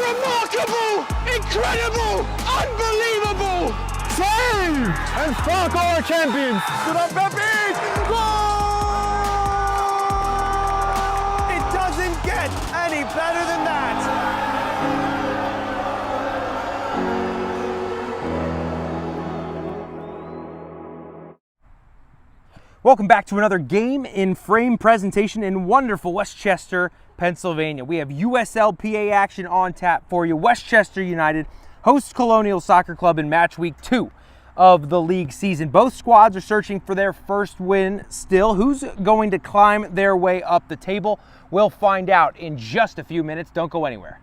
Remarkable! Incredible! Unbelievable! Save! And fuck our champions! To the Pepe! Goal! It doesn't get any better than that! Welcome back to another Game in Frame presentation in wonderful Westchester, Pennsylvania. We have USL PA action on tap for you. Westchester United hosts Colonial Soccer Club in match week 2 of the league season. Both squads are searching for their first win still. Who's going to climb their way up the table? We'll find out in just a few minutes. Don't go anywhere.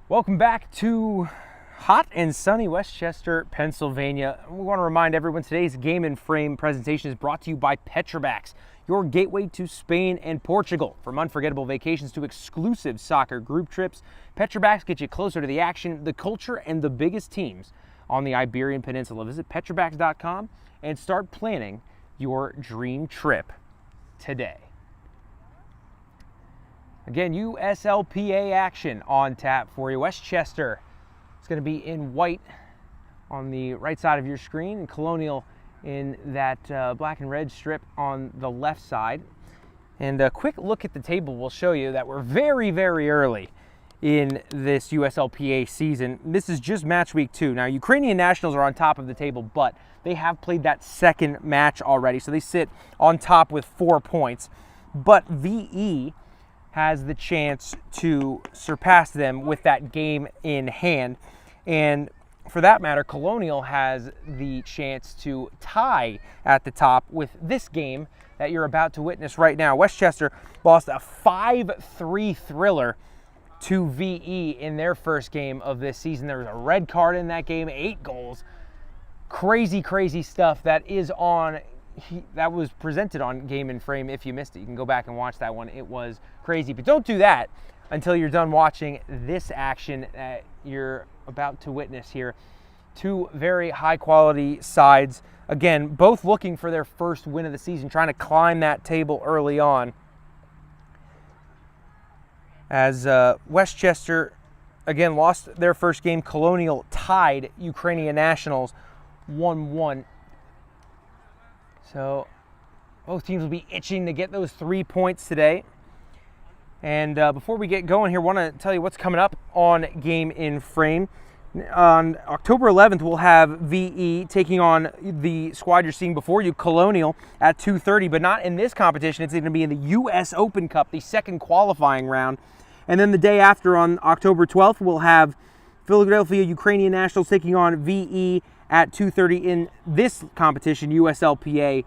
Welcome back to hot and sunny Westchester, Pennsylvania. We want to remind everyone today's Game and Frame presentation is brought to you by Petrobax, your gateway to Spain and Portugal. From unforgettable vacations to exclusive soccer group trips, Petrobax gets you closer to the action, the culture, and the biggest teams on the Iberian Peninsula. Visit petrobax.com and start planning your dream trip today. Again, USLPA action on tap for you. Westchester is going to be in white on the right side of your screen, and Colonial in that black and red strip on the left side. And a quick look at the table will show you that we're very, very early in this USLPA season. This is just match week 2. Now, Ukrainian nationals are on top of the table, but they have played that second match already, so they sit on top with 4 points. But VE has the chance to surpass them with that game in hand. And for that matter, Colonial has the chance to tie at the top with this game that you're about to witness right now. Westchester lost a 5-3 thriller to VE in their first game of this season. There was a red card in that game, 8 goals. Crazy, crazy stuff that was presented on Game and Frame. If you missed it, you can go back and watch that one. It was crazy. But don't do that until you're done watching this action that you're about to witness here. 2 very high quality sides. Again, both looking for their first win of the season, trying to climb that table early on. As Westchester, again, lost their first game. Colonial tied Ukrainian nationals 1-1. So both teams will be itching to get those 3 points today. And before we get going here, I want to tell you what's coming up on Game in Frame. On October 11th, we'll have VE taking on the squad you're seeing before you, Colonial, at 2:30, but not in this competition. It's going to be in the US Open Cup, the second qualifying round. And then the day after, on October 12th, we'll have Philadelphia Ukrainian Nationals taking on VE at 2:30 in this competition, USLPA.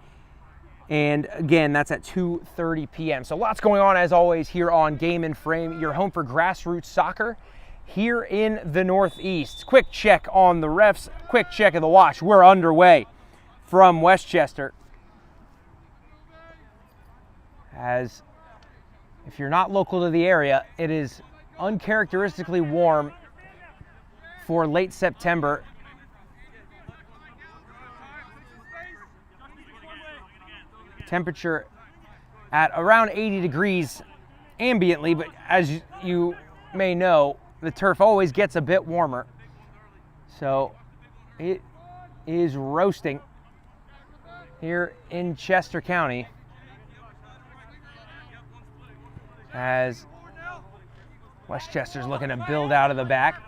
And again, that's at 2:30 p.m. So lots going on, as always, here on Game and Frame, your home for grassroots soccer here in the Northeast. Quick check on the refs, quick check of the watch. We're underway from Westchester. As if you're not local to the area, it is uncharacteristically warm for late September. Temperature at around 80 degrees ambiently, but as you may know, the turf always gets a bit warmer. So it is roasting here in Chester County as Westchester's looking to build out of the back.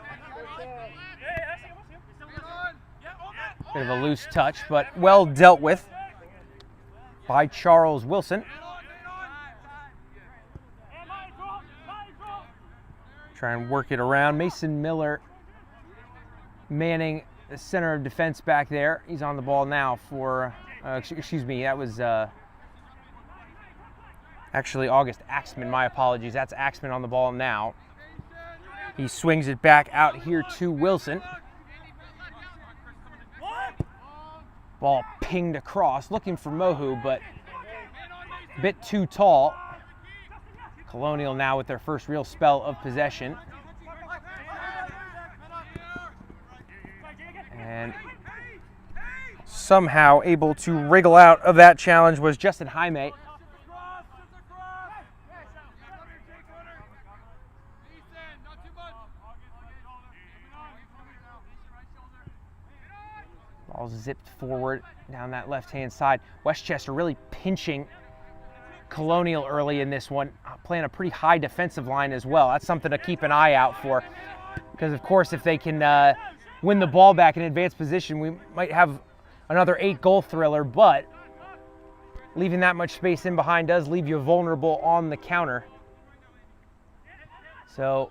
Bit of a loose touch, but well dealt with by Charles Wilson. Try and work it around. Mason Miller manning the center of defense back there. He's on the ball now for, excuse me, that was actually August Axman, my apologies. That's Axman on the ball now. He swings it back out here to Wilson. Ball pinged across, looking for Mohu, but a bit too tall. Colonial now with their first real spell of possession. And somehow able to wriggle out of that challenge was Justin Jaime. Ball zipped forward down that left-hand side. Westchester really pinching Colonial early in this one, playing a pretty high defensive line as well. That's something to keep an eye out for, because of course if they can win the ball back in advanced position, we might have another 8-goal thriller, but leaving that much space in behind does leave you vulnerable on the counter. So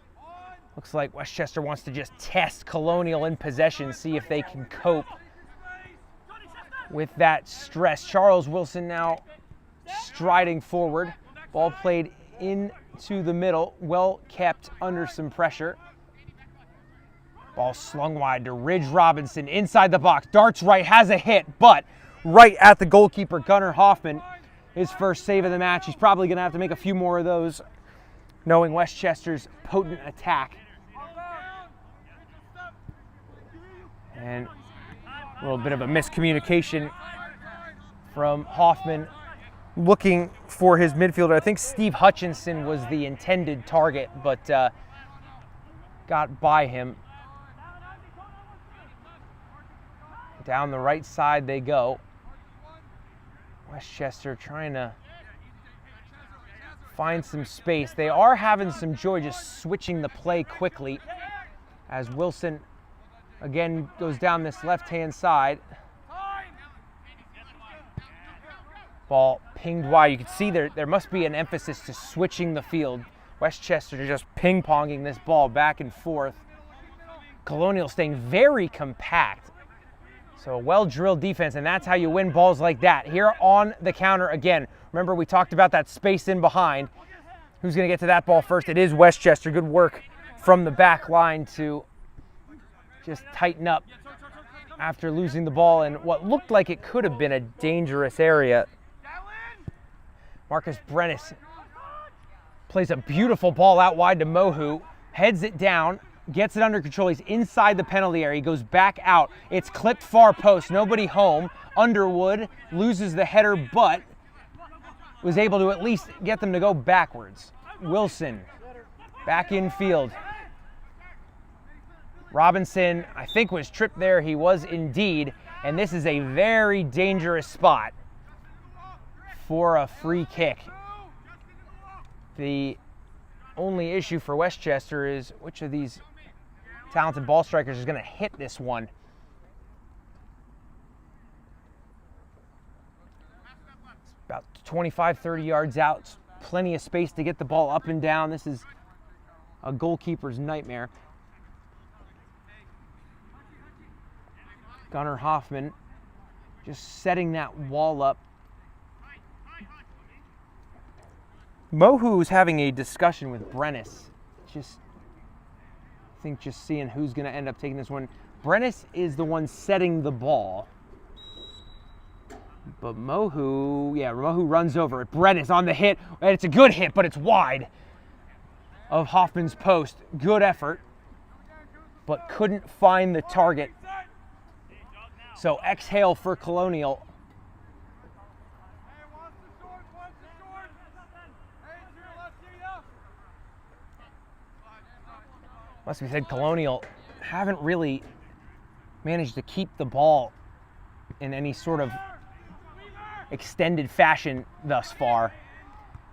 looks like Westchester wants to just test Colonial in possession, see if they can cope with that stress. Charles Wilson now striding forward. Ball played into the middle, well kept under some pressure. Ball slung wide to Ridge Robinson inside the box. Darts right, has a hit, but right at the goalkeeper, Gunnar Hoffman. His first save of the match. He's probably going to have to make a few more of those, knowing Westchester's potent attack. And a little bit of a miscommunication from Hoffman looking for his midfielder. I think Steve Hutchinson was the intended target, but got by him. Down the right side they go. Westchester trying to find some space. They are having some joy just switching the play quickly as Wilson again goes down this left-hand side. Ball pinged wide. You can see there must be an emphasis to switching the field. Westchester just ping-ponging this ball back and forth. Colonial staying very compact. So a well-drilled defense, and that's how you win balls like that. Here on the counter again. Remember, we talked about that space in behind. Who's going to get to that ball first? It is Westchester. Good work from the back line to just tighten up after losing the ball in what looked like it could have been a dangerous area. Marcus Brennis plays a beautiful ball out wide to Mohu, heads it down, gets it under control. He's inside the penalty area. He goes back out. It's clipped far post. Nobody home. Underwood loses the header, but was able to at least get them to go backwards. Wilson back in field. Robinson, I think, was tripped there. He was indeed. And this is a very dangerous spot for a free kick. The only issue for Westchester is which of these talented ball strikers is going to hit this one. About 25, 30 yards out. Plenty of space to get the ball up and down. This is a goalkeeper's nightmare. Gunnar Hoffman just setting that wall up. Mohu's having a discussion with Brennis. I think just seeing who's going to end up taking this one. Brennis is the one setting the ball. But Mohu runs over it. Brennis on the hit. And it's a good hit, but it's wide of Hoffman's post. Good effort, but couldn't find the target. So exhale for Colonial. Must be said, Colonial haven't really managed to keep the ball in any sort of extended fashion thus far.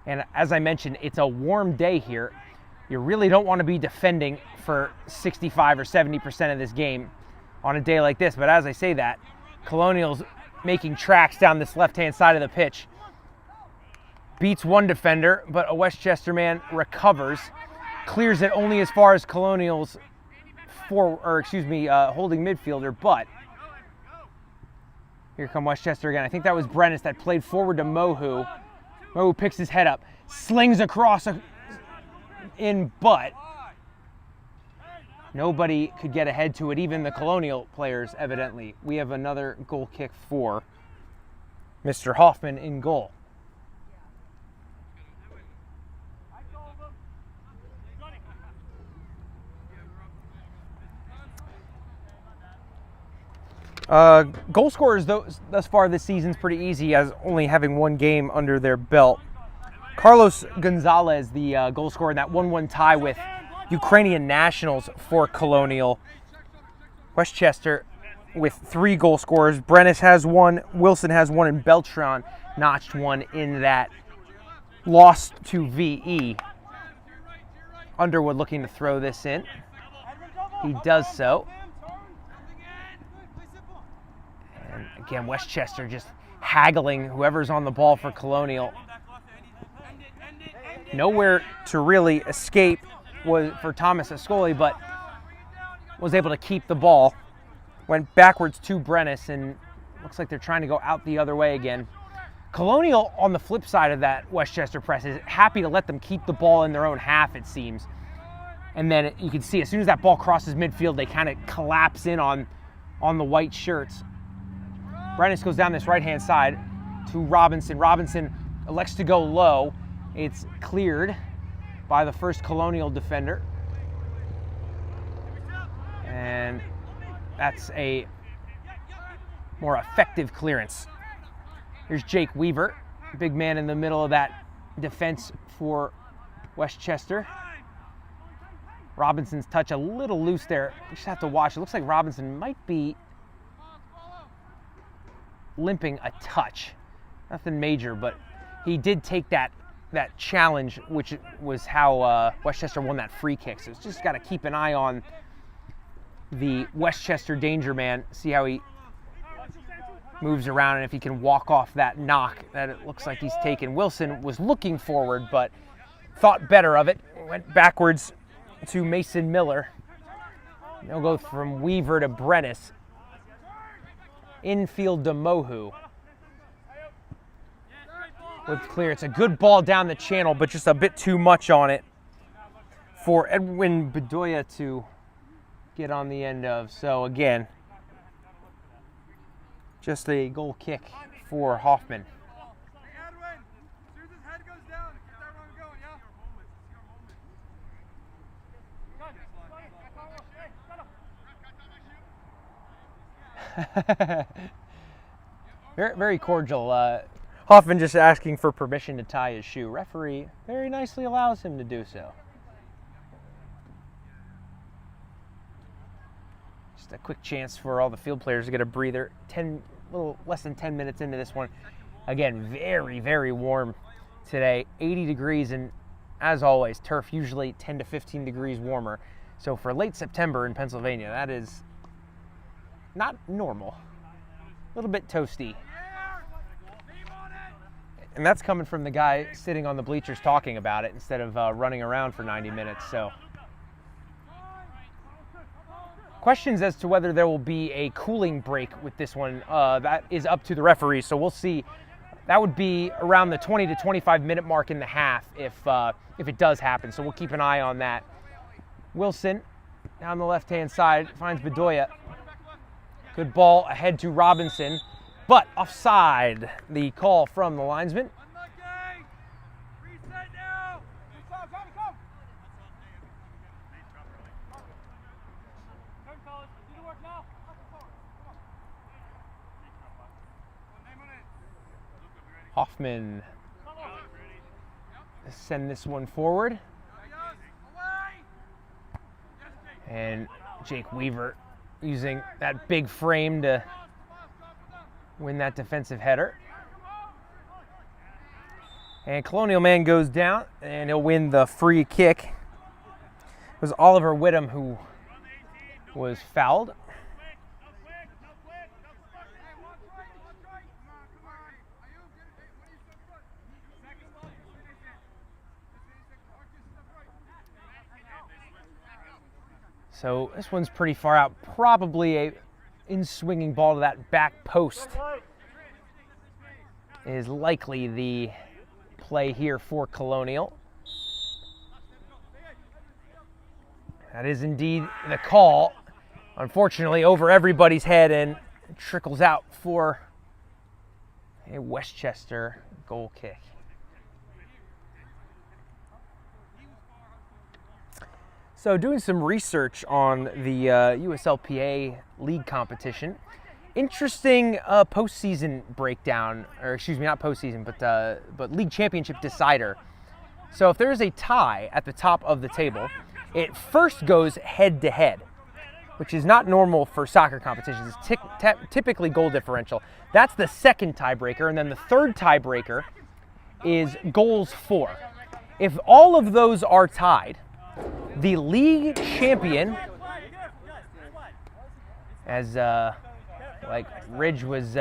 And as I mentioned, it's a warm day here. You really don't want to be defending for 65 or 70% of this game on a day like this. But as I say that, Colonial's making tracks down this left-hand side of the pitch. Beats one defender, but a Westchester man recovers. Clears it only as far as Colonial's holding midfielder, but here come Westchester again. I think that was Brennis that played forward to Mohu. Mohu picks his head up, slings across in, but nobody could get ahead to it, even the Colonial players, evidently. We have another goal kick for Mr. Hoffman in goal. Goal scorers thus far this season's pretty easy, as only having one game under their belt. Carlos Gonzalez, the goal scorer in that 1-1 tie with Ukrainian nationals for Colonial. Westchester with 3 goal scorers. Brennis has 1, Wilson has 1, and Beltran notched 1 in that loss to VE. Underwood looking to throw this in. He does so. And again, Westchester just haggling whoever's on the ball for Colonial. Nowhere to really escape was for Thomas Ascoli, but was able to keep the ball. Went backwards to Brennis, and looks like they're trying to go out the other way again. Colonial, on the flip side of that Westchester press, is happy to let them keep the ball in their own half, it seems. And then you can see as soon as that ball crosses midfield, they kind of collapse in on the white shirts. Brennis goes down this right-hand side to Robinson. Robinson elects to go low. It's cleared by the first Colonial defender. And that's a more effective clearance. Here's Jake Weaver, big man in the middle of that defense for Westchester. Robinson's touch a little loose there. You just have to watch. It looks like Robinson might be limping a touch. Nothing major, but he did take that challenge, which was how Westchester won that free kick. So it's just got to keep an eye on the Westchester danger man, see how he moves around and if he can walk off that knock that it looks like he's taken. Wilson was looking forward, but thought better of it. Went backwards to Mason Miller. They'll go from Weaver to Brennis. Infield to Mohu. With clear. It's a good ball down the channel, but just a bit too much on it for Edwin Bedoya to get on the end of. So again, just a goal kick for Hoffman. Very cordial. Hoffman just asking for permission to tie his shoe. Referee very nicely allows him to do so. Just a quick chance for all the field players to get a breather. A little less than 10 minutes into this one. Again, very, very warm today. 80 degrees, and as always, turf usually 10 to 15 degrees warmer. So for late September in Pennsylvania, that is not normal. A little bit toasty. And that's coming from the guy sitting on the bleachers talking about it instead of running around for 90 minutes. So, questions as to whether there will be a cooling break with this one, that is up to the referee. So we'll see. That would be around the 20 to 25 minute mark in the half if it does happen. So we'll keep an eye on that. Wilson down the left-hand side finds Bedoya. Good ball ahead to Robinson, but offside. The call from the linesman. Hoffman send this one forward. And Jake Weaver using that big frame to win that defensive header. And Colonial man goes down and he'll win the free kick. It was Oliver Whittam who was fouled. So this one's pretty far out. Probably a in-swinging ball to that back post is likely the play here for Colonial. That is indeed the call. Unfortunately, over everybody's head and trickles out for a Westchester goal kick. So doing some research on the USLPA league competition, interesting postseason breakdown, or excuse me, not postseason, but league championship decider. So if there is a tie at the top of the table, it first goes head to head, which is not normal for soccer competitions. It's typically goal differential. That's the second tiebreaker, and then the third tiebreaker is goals for. If all of those are tied, the league champion, as like Ridge was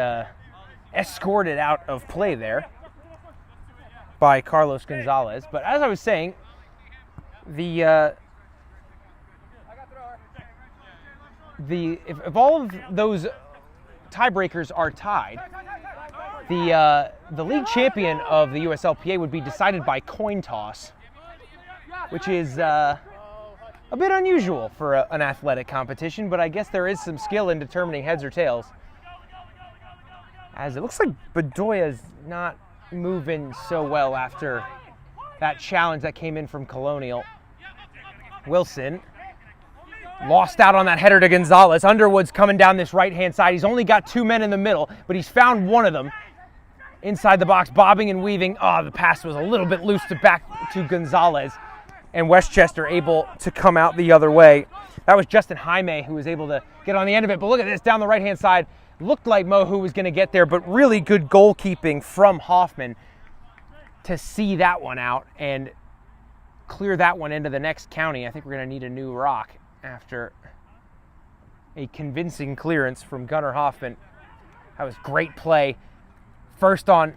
escorted out of play there by Carlos Gonzalez. But as I was saying, if all of those tiebreakers are tied, the league champion of the USLPA would be decided by coin toss, which is a A bit unusual for an athletic competition, but I guess there is some skill in determining heads or tails. As it looks like Bedoya's not moving so well after that challenge that came in from Colonial. Wilson lost out on that header to Gonzalez. Underwood's coming down this right-hand side. He's only got 2 men in the middle, but he's found one of them inside the box, bobbing and weaving. Oh, the pass was a little bit loose to back to Gonzalez, and Westchester able to come out the other way. That was Justin Jaime who was able to get on the end of it, but look at this down the right-hand side. Looked like Mohu was going to get there, but really good goalkeeping from Hoffman to see that one out and clear that one into the next county. I think we're going to need a new rock after a convincing clearance from Gunnar Hoffman. That was great play. First on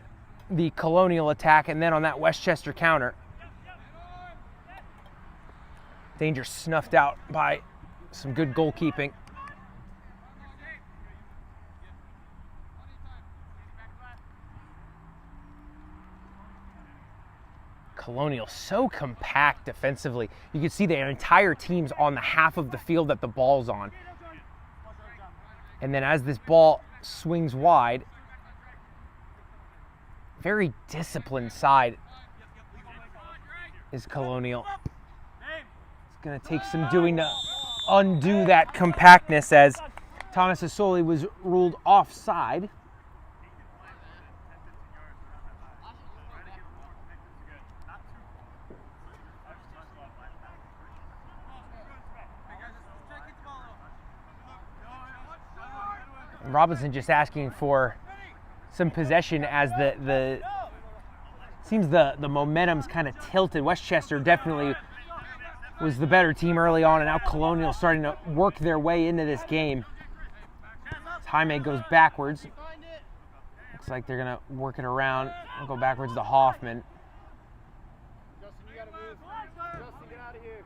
the Colonial attack and then on that Westchester counter. Danger snuffed out by some good goalkeeping. Colonial so compact defensively. You can see their entire team's on the half of the field that the ball's on. And then as this ball swings wide, very disciplined side is Colonial. It's going to take some doing to undo that compactness as Thomas Asoli was ruled offside. Robinson just asking for some possession as the momentum's kind of tilted. Westchester definitely was the better team early on, and now Colonial starting to work their way into this game. Jaime goes backwards. Looks like they're gonna work it around and go backwards to Hoffman. Justin, you gotta move. Justin, get out of here.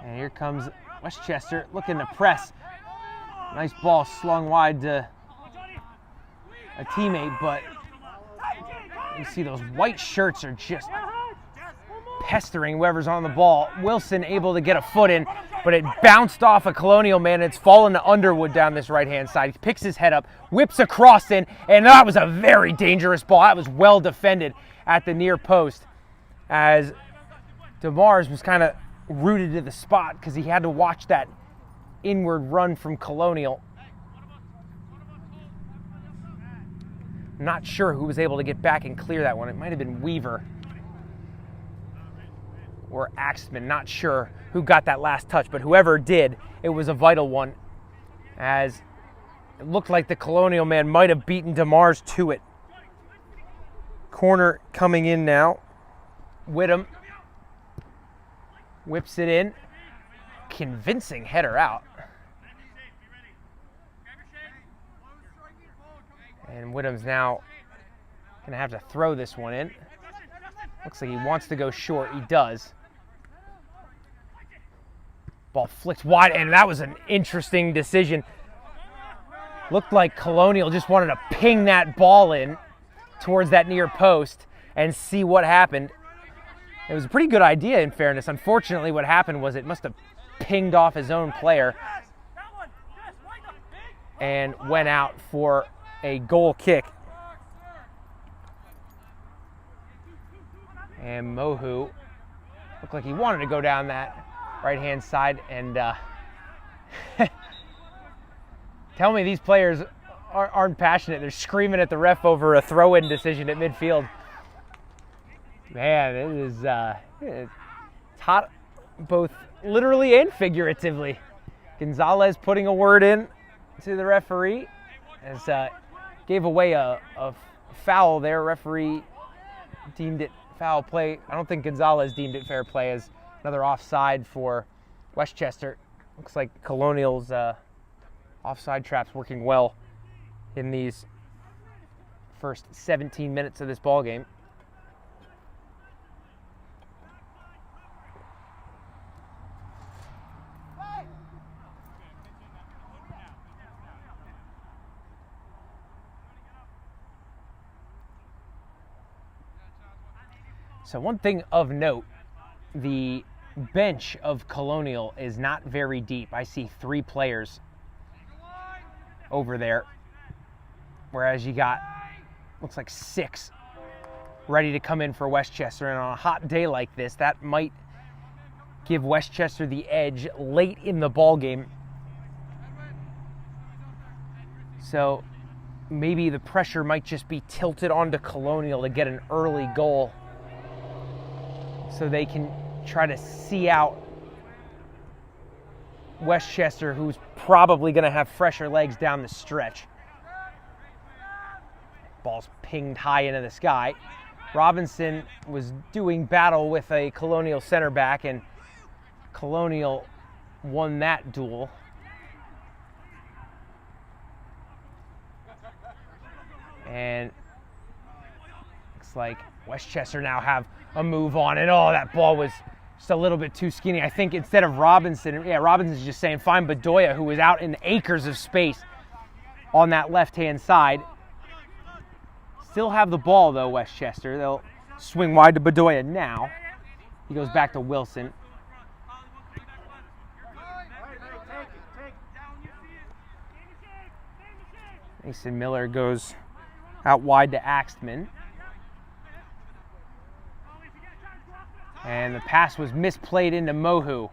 And here comes Westchester looking to press. Nice ball slung wide to a teammate, but you see those white shirts are just pestering whoever's on the ball. Wilson able to get a foot in, but it bounced off a Colonial man. It's fallen to Underwood down this right-hand side. He picks his head up, whips across in, and that was a very dangerous ball. That was well defended at the near post as DeMars was kind of rooted to the spot because he had to watch that inward run from Colonial. I'm not sure who was able to get back and clear that one. It might have been Weaver or Axman, not sure who got that last touch, but whoever did, it was a vital one as it looked like the Colonial man might have beaten DeMars to it. Corner coming in now. Whittam whips it in. Convincing header out. And Whittam's now going to have to throw this one in. Looks like he wants to go short. He does. Ball flicked wide, and that was an interesting decision. Looked like Colonial just wanted to ping that ball in towards that near post and see what happened. It was a pretty good idea, in fairness. Unfortunately, what happened was it must have pinged off his own player and went out for a goal kick. And Mohu looked like he wanted to go down that right-hand side, and tell me these players aren't passionate. They're screaming at the ref over a throw-in decision at midfield. Man, it is it's hot both literally and figuratively. Gonzalez putting a word in to the referee as gave away a foul there. Referee deemed it foul play. I don't think Gonzalez deemed it fair play as another offside for Westchester. Looks like Colonial's offside trap's working well in these first 17 minutes of this ball game. So one thing of note the bench of Colonial is not very deep. I see 3 players over there, whereas you got, looks like 6 ready to come in for Westchester. And on a hot day like this, that might give Westchester the edge late in the ball game. So maybe the pressure might just be tilted onto Colonial to get an early goal so they can try to see out Westchester, who's probably going to have fresher legs down the stretch. Ball's pinged high into the sky. Robinson was doing battle with a Colonial center back, and Colonial won that duel. And looks like Westchester now have a move on, and oh, that ball was just a little bit too skinny. I think instead of Robinson, Robinson's just saying find Bedoya, who was out in acres of space on that left-hand side. Still have the ball though, Westchester. They'll swing wide to Bedoya now. He goes back to Wilson. Mason Miller goes out wide to Axtman. And the pass was misplayed into Mohu,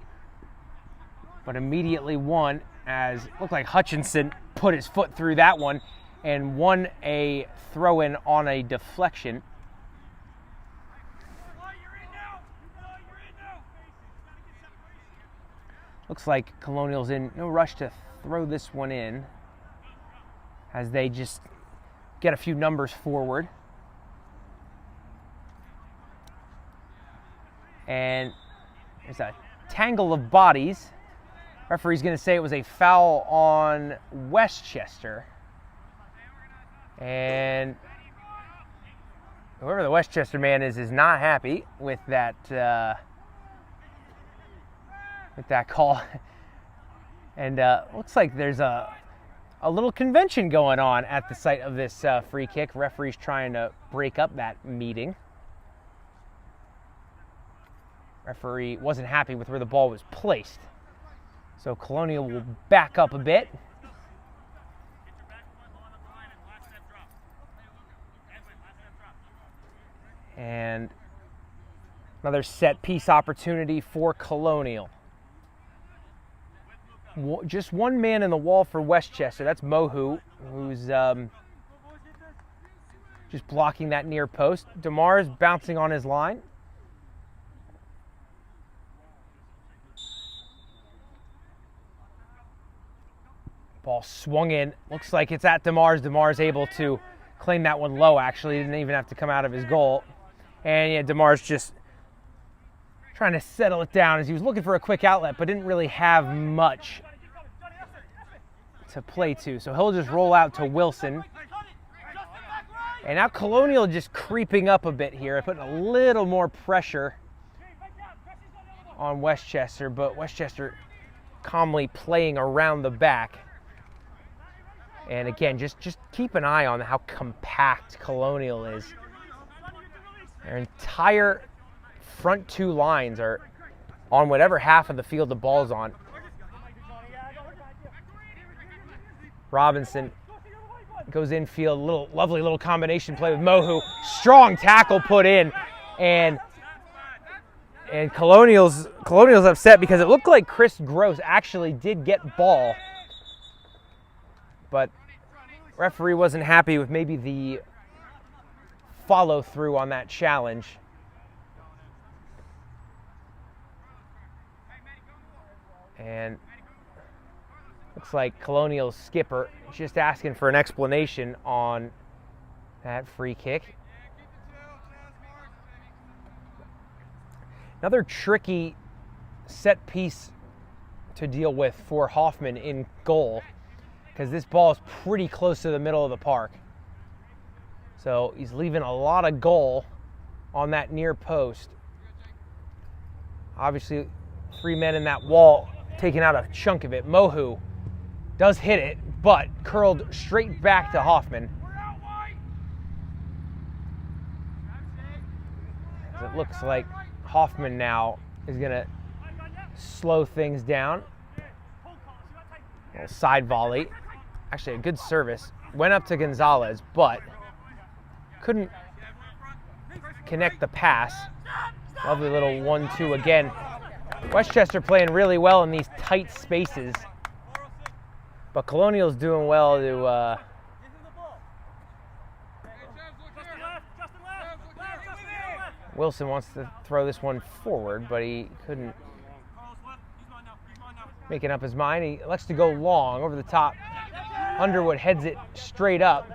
but immediately won, as it looked like Hutchinson put his foot through that one and won a throw-in on a deflection. Looks like Colonial's in no rush to throw this one in, as they just get a few numbers forward. And there's a tangle of bodies. Referee's going to say it was a foul on Westchester. And whoever the Westchester man is not happy with that call. And looks like there's a little convention going on at the site of this free kick. Referee's trying to break up that meeting. Referee wasn't happy with where the ball was placed. So Colonial will back up a bit. And another set piece opportunity for Colonial. Just one man in the wall for Westchester. That's Mohu, who's just blocking that near post. DeMar's bouncing on his line. Ball swung in. Looks like it's at DeMar's. DeMar's able to claim that one low, actually. Didn't even have to come out of his goal. And yeah, DeMar's just trying to settle it down as he was looking for a quick outlet, but didn't really have much to play to. So he'll just roll out to Wilson. And now Colonial just creeping up a bit here, putting a little more pressure on Westchester, but Westchester calmly playing around the back. And again, just keep an eye on how compact Colonial is. Their entire front 2 lines are on whatever half of the field the ball's on. Robinson goes infield, lovely little combination play with Mohu. Strong tackle put in, and Colonial's upset because it looked like Chris Gross actually did get ball, but referee wasn't happy with maybe the follow through on that challenge. And looks like Colonial's skipper just asking for an explanation on that free kick. Another tricky set piece to deal with for Hoffman in goal, because this ball is pretty close to the middle of the park. So he's leaving a lot of goal on that near post. Obviously, 3 men in that wall taking out a chunk of it. Mohu does hit it, but curled straight back to Hoffman. As it looks like Hoffman now is going to slow things down. A little side volley. Actually, a good service. Went up to Gonzalez, but couldn't connect the pass. Lovely little 1-2 again. Westchester playing really well in these tight spaces, but Colonial's doing well to Wilson wants to throw this one forward, but he couldn't make up his mind. He elects to go long over the top. Underwood heads it straight up,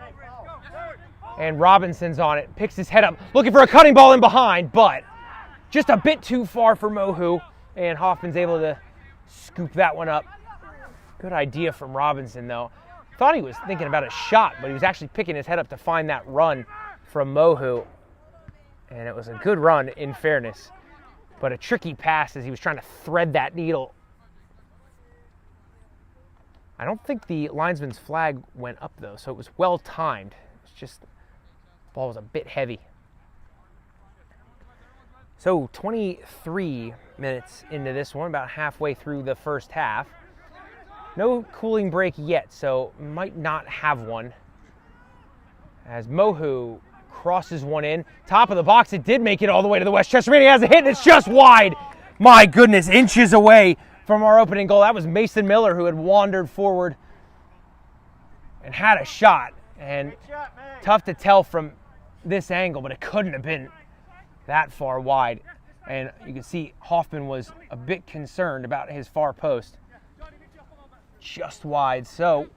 and Robinson's on it, picks his head up, looking for a cutting ball in behind, but just a bit too far for Mohu, and Hoffman's able to scoop that one up. Good idea from Robinson, though. Thought he was thinking about a shot, but he was actually picking his head up to find that run from Mohu. And it was a good run, in fairness, but a tricky pass as he was trying to thread that needle. I don't think the linesman's flag went up, though, so it was well timed. It's just the ball was a bit heavy. So 23 minutes into this one, about halfway through the first half. No cooling break yet, so might not have one. As Mohu crosses one in, top of the box, it did make it all the way to the Westchester man. He has a hit, and it's just wide. My goodness, inches away from our opening goal. That was Mason Miller, who had wandered forward and had a shot. And tough to tell from this angle, but it couldn't have been that far wide. And you can see Hoffman was a bit concerned about his far post. Just wide. So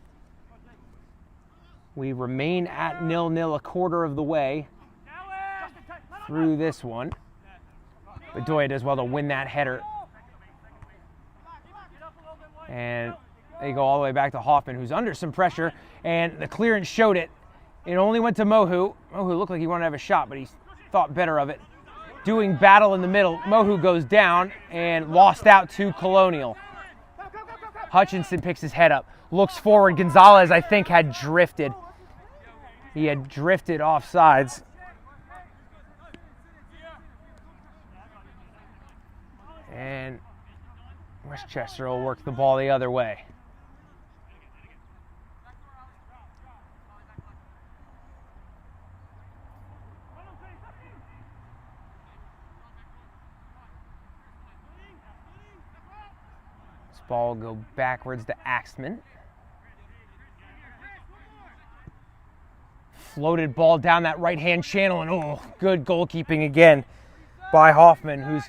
we remain at 0-0 a quarter of the way through this one. Bedoya does well to win that header. And they go all the way back to Hoffman, who's under some pressure, and the clearance showed it. It only went to Mohu. Mohu looked like he wanted to have a shot, but he thought better of it. Doing battle in the middle. Mohu goes down and lost out to Colonial. Hutchinson picks his head up, looks forward. Gonzalez, I think, had drifted. He had drifted off sides. And Westchester will work the ball the other way. This ball will go backwards to Axman. Floated ball down that right-hand channel, and oh, good goalkeeping again by Hoffman, who's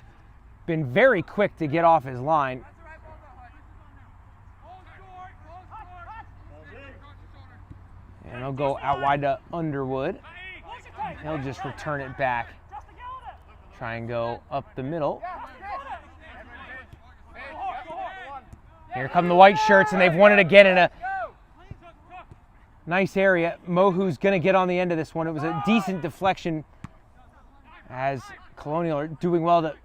been very quick to get off his line. And he'll go out wide to Underwood. He'll just return it back. Try and go up the middle. Here come the white shirts, and they've won it again in a nice area. Mohu's going to get on the end of this one. It was a decent deflection as Colonial are doing well to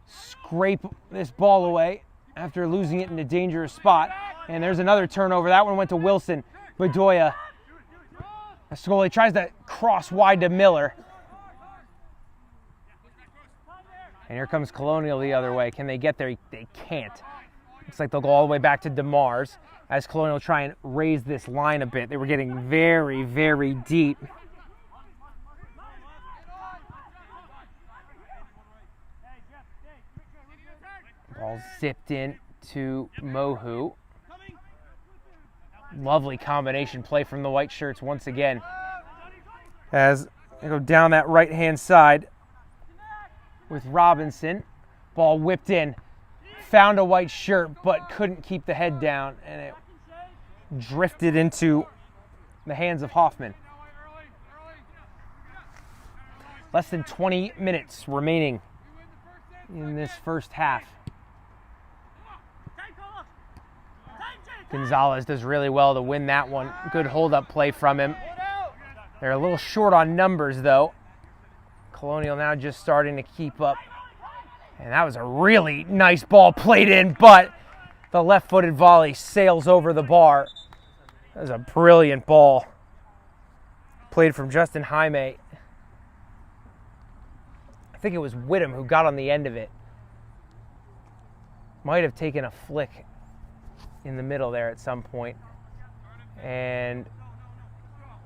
scrape this ball away after losing it in a dangerous spot. And there's another turnover. That one went to Wilson. Bedoya. Ascoli tries to cross wide to Miller. And here comes Colonial the other way. Can they get there? They can't. Looks like they'll go all the way back to DeMars as Colonial try and raise this line a bit. They were getting very, very deep. Ball zipped in to Mohu. Lovely combination play from the white shirts once again. As they go down that right-hand side with Robinson. Ball whipped in. Found a white shirt, but couldn't keep the head down, and it drifted into the hands of Hoffman. Less than 20 minutes remaining in this first half. Gonzalez does really well to win that one. Good hold-up play from him. They're a little short on numbers, though. Colonial now just starting to keep up. And that was a really nice ball played in, but the left-footed volley sails over the bar. That was a brilliant ball. Played from Justin Jaime. I think it was Whittam who got on the end of it might have taken a flick in the middle there at some point. And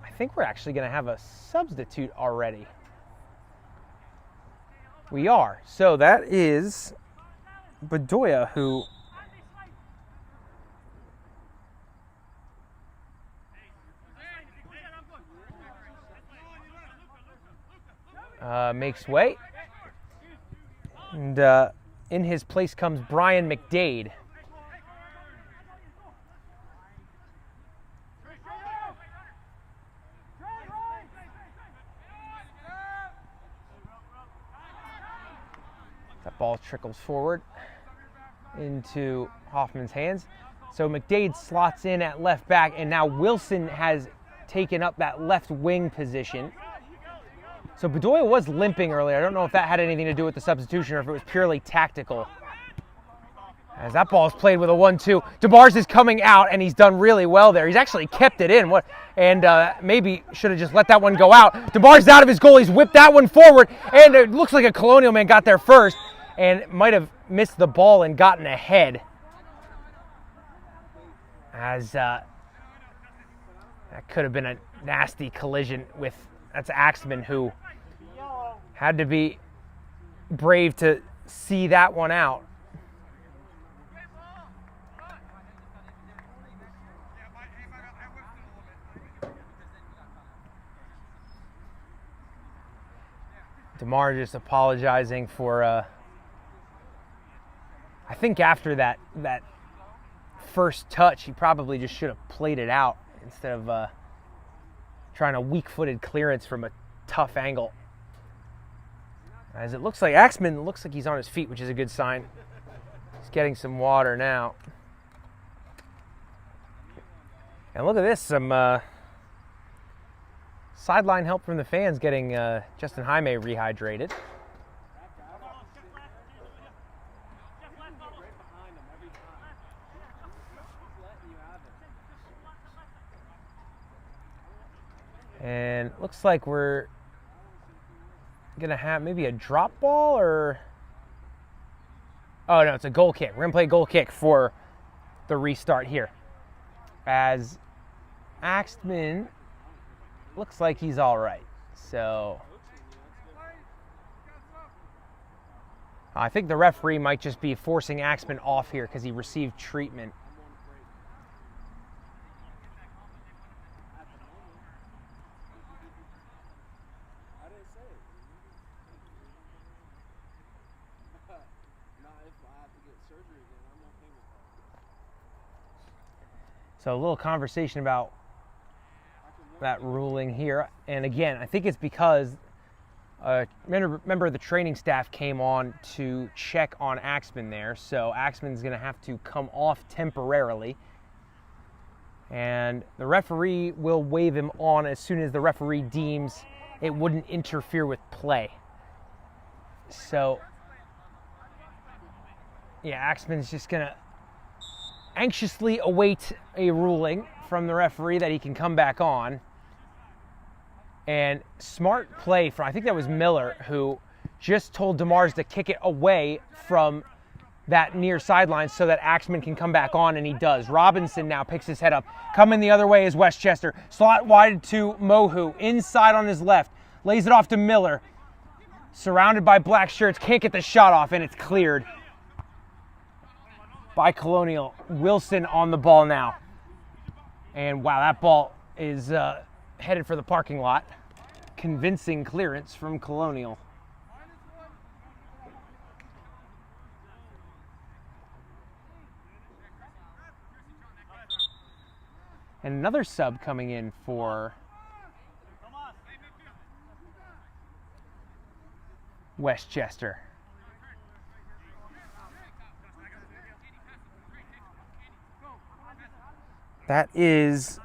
I think we're actually going to have a substitute already. We are. So that is Bedoya, who makes way. And in his place comes Brian McDade. That ball trickles forward into Hoffman's hands. So McDade slots in at left back, and now Wilson has taken up that left wing position. So Bedoya was limping earlier. I don't know if that had anything to do with the substitution or if it was purely tactical. As that ball is played with a 1-2. DeBars is coming out, and he's done really well there. He's actually kept it in, and maybe should have just let that one go out. DeBars out of his goal. He's whipped that one forward, and it looks like a Colonial man got there first and might have missed the ball and gotten ahead. As that could have been a nasty collision with, that's Axman, who had to be brave to see that one out. DeMar just apologizing for, I think after that first touch, he probably just should have played it out instead of trying a weak-footed clearance from a tough angle. As it looks like Axman looks like he's on his feet, which is a good sign. He's getting some water now. And look at this, some sideline help from the fans getting Justin Jaime rehydrated. And looks like we're gonna have maybe a drop ball or, oh no, it's a goal kick. We're gonna play goal kick for the restart here. As Axman looks like he's all right. So I think the referee might just be forcing Axman off here because he received treatment. So a little conversation about that ruling here. And again, I think it's because a member of the training staff came on to check on Axman there. So Axman's going to have to come off temporarily. And the referee will wave him on as soon as the referee deems it wouldn't interfere with play. So, yeah, Axman's just going to anxiously await a ruling from the referee that he can come back on. And smart play from, I think that was Miller, who just told DeMars to kick it away from that near sideline so that Axman can come back on, and he does. Robinson now picks his head up. Coming the other way is Westchester. Slot wide to Mohu. Inside on his left. Lays it off to Miller. Surrounded by black shirts. Can't get the shot off, and it's cleared by Colonial. Wilson on the ball now. And wow, that ball is headed for the parking lot. Convincing clearance from Colonial. And another sub coming in for Westchester. That is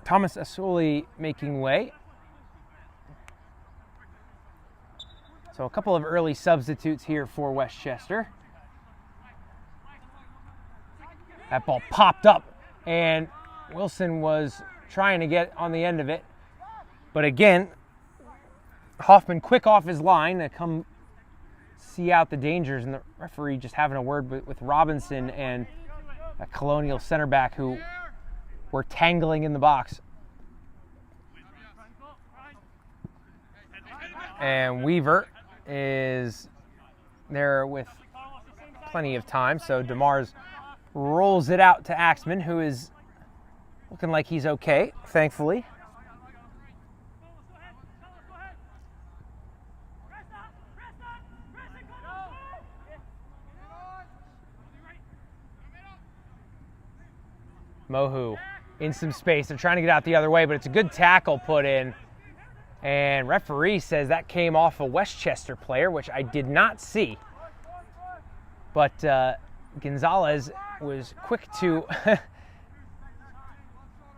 Thomas Asuli making way. So a couple of early substitutes here for Westchester. That ball popped up, and Wilson was trying to get on the end of it. But again, Hoffman quick off his line to come see out the dangers, and the referee just having a word with Robinson and a Colonial center back who were tangling in the box. And Weaver is there with plenty of time, so DeMars rolls it out to Axman, who is looking like he's okay, thankfully. Mohu in some space. They're trying to get out the other way, but it's a good tackle put in. And referee says that came off a Westchester player, which I did not see. But Gonzalez was quick to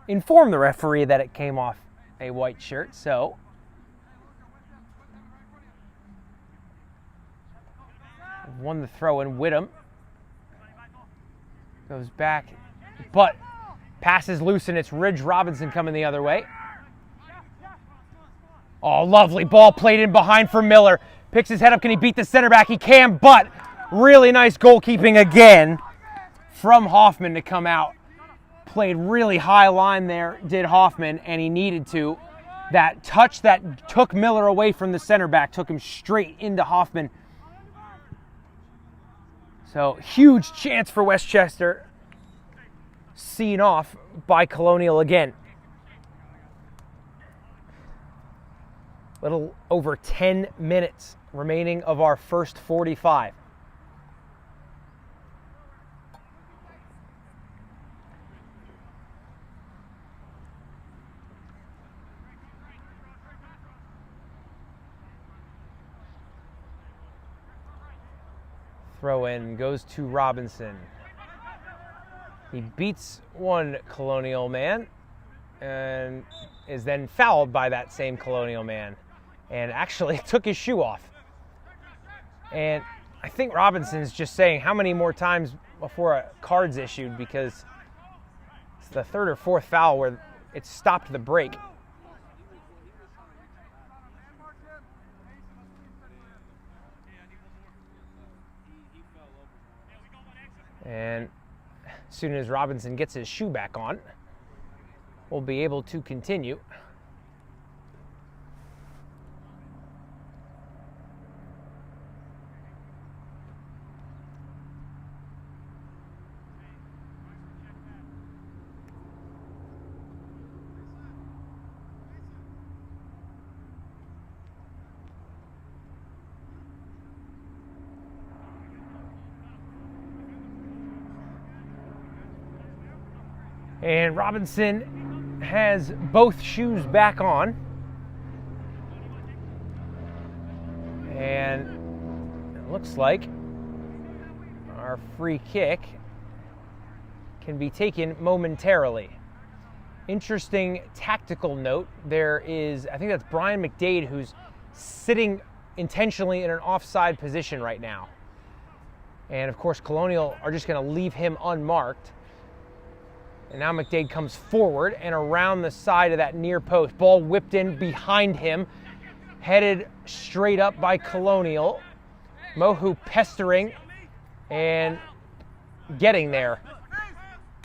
inform the referee that it came off a white shirt. So won the throw in. Whittam goes back, but passes loose, and it's Ridge Robinson coming the other way. Oh, lovely ball played in behind for Miller. Picks his head up. Can he beat the center back? He can, but really nice goalkeeping again from Hoffman to come out. Played really high line there, did Hoffman, and he needed to. That touch that took Miller away from the center back took him straight into Hoffman. So, huge chance for Westchester. Seen off by Colonial again. Little over 10 minutes remaining of our first 45. Throw in goes to Robinson. He beats one Colonial man and is then fouled by that same Colonial man, and actually took his shoe off. And I think Robinson's just saying how many more times before a card's issued, because it's the third or fourth foul where it stopped the break. And as soon as Robinson gets his shoe back on, we'll be able to continue. And Robinson has both shoes back on. And it looks like our free kick can be taken momentarily. Interesting tactical note. There is, I think that's Brian McDade, who's sitting intentionally in an offside position right now. And of course, Colonial are just going to leave him unmarked. And now McDade comes forward and around the side of that near post. Ball whipped in behind him, headed straight up by Colonial. Mohu pestering and getting there.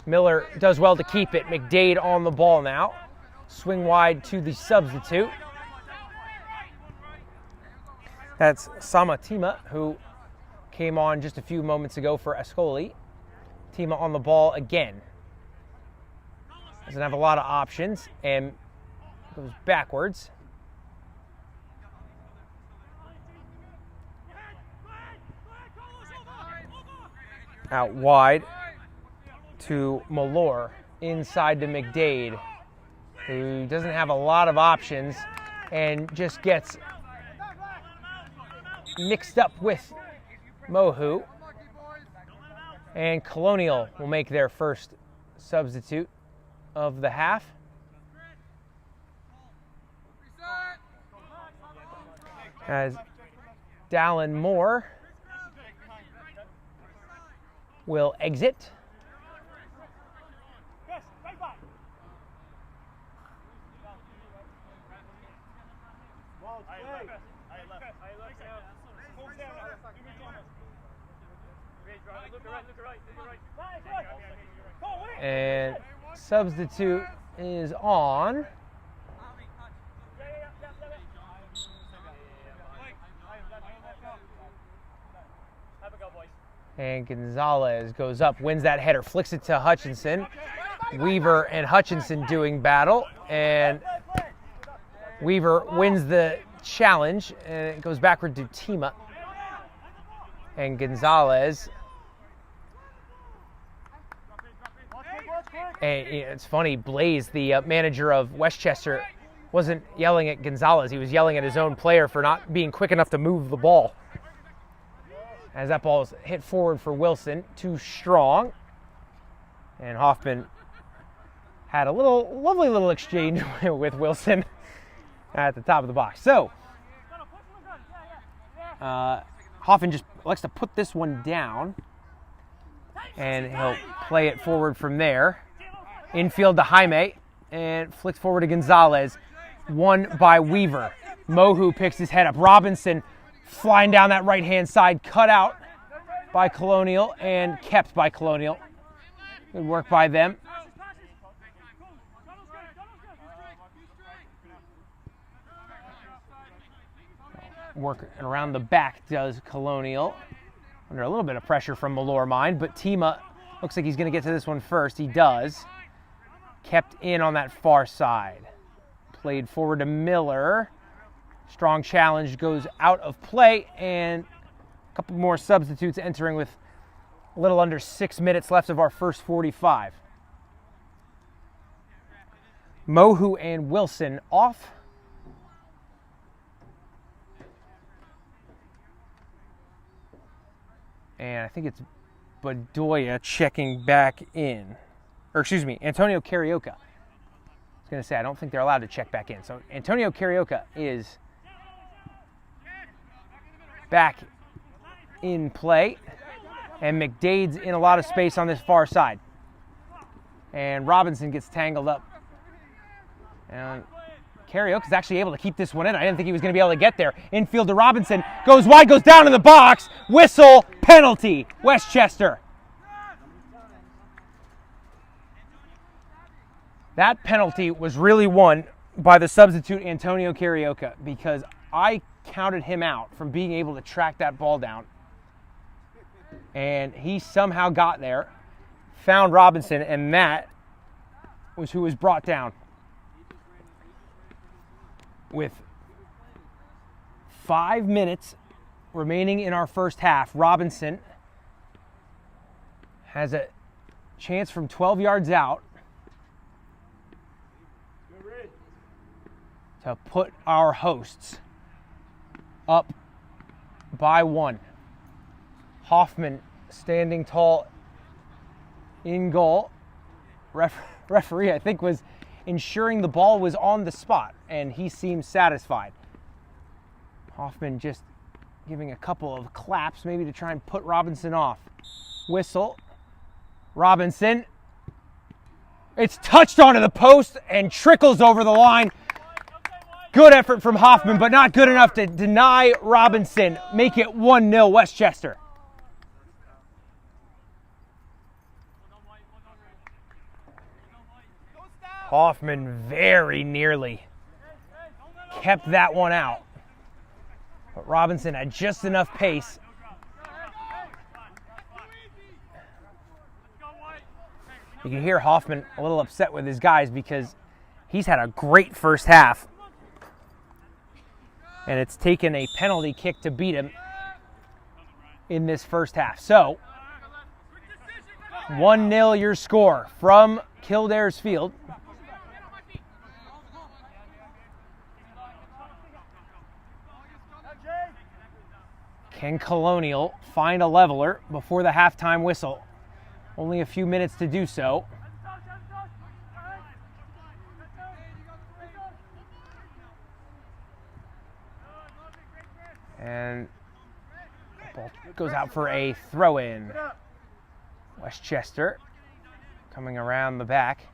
Miller does well to keep it. McDade on the ball now. Swing wide to the substitute. That's Samatima, who came on just a few moments ago for Ascoli. Tima on the ball again. Doesn't have a lot of options and goes backwards. Out wide to Malor, inside to McDade, who doesn't have a lot of options and just gets mixed up with Mohu. And Colonial will make their first substitute of the half. As Dallin Moore will exit. And substitute is on. And Gonzalez goes up, wins that header, flicks it to Hutchinson. Weaver and Hutchinson doing battle, and Weaver wins the challenge, and it goes backward to Tima. And Gonzalez. And it's funny, Blaze, the manager of Westchester, wasn't yelling at Gonzalez. He was yelling at his own player for not being quick enough to move the ball. As that ball is hit forward for Wilson, too strong. And Hoffman had a lovely little exchange with Wilson at the top of the box. So, Hoffman just likes to put this one down, and he'll play it forward from there. Infield to Jaime, and flicked forward to Gonzalez. Won by Weaver. Mohu picks his head up. Robinson flying down that right-hand side, cut out by Colonial and kept by Colonial. Good work by them. Work around the back does Colonial. Under a little bit of pressure from Malore Mine, but Tima looks like he's going to get to this one first. He does. Kept in on that far side. Played forward to Miller. Strong challenge goes out of play, and a couple more substitutes entering with a little under 6 minutes left of our first 45. Mohu and Wilson off. And I think it's Bedoya checking back in. Or excuse me, Antonio Carioca. I was going to say, I don't think they're allowed to check back in. So Antonio Carioca is back in play. And McDade's in a lot of space on this far side. And Robinson gets tangled up. And Carioca's actually able to keep this one in. I didn't think he was going to be able to get there. Infield to Robinson. Goes wide, goes down in the box. Whistle, penalty, Westchester. That penalty was really won by the substitute Antonio Carioca, because I counted him out from being able to track that ball down. And he somehow got there, found Robinson, and that was who was brought down. With 5 minutes remaining in our first half, Robinson has a chance from 12 yards out to put our hosts up by 1. Hoffman standing tall in goal. Referee, I think, was ensuring the ball was on the spot, and he seemed satisfied. Hoffman just giving a couple of claps, maybe to try and put Robinson off. Whistle. Robinson. It's touched onto the post and trickles over the line. Good effort from Hoffman, but not good enough to deny Robinson. Make it 1-0 Westchester. Hoffman very nearly kept that one out. But Robinson had just enough pace. You can hear Hoffman a little upset with his guys because he's had a great first half. And it's taken a penalty kick to beat him in this first half. So, 1-0 your score from Kildare's Field. Can Colonial find a leveler before the halftime whistle? Only a few minutes to do so. And the ball goes out for a throw-in. Westchester coming around the back.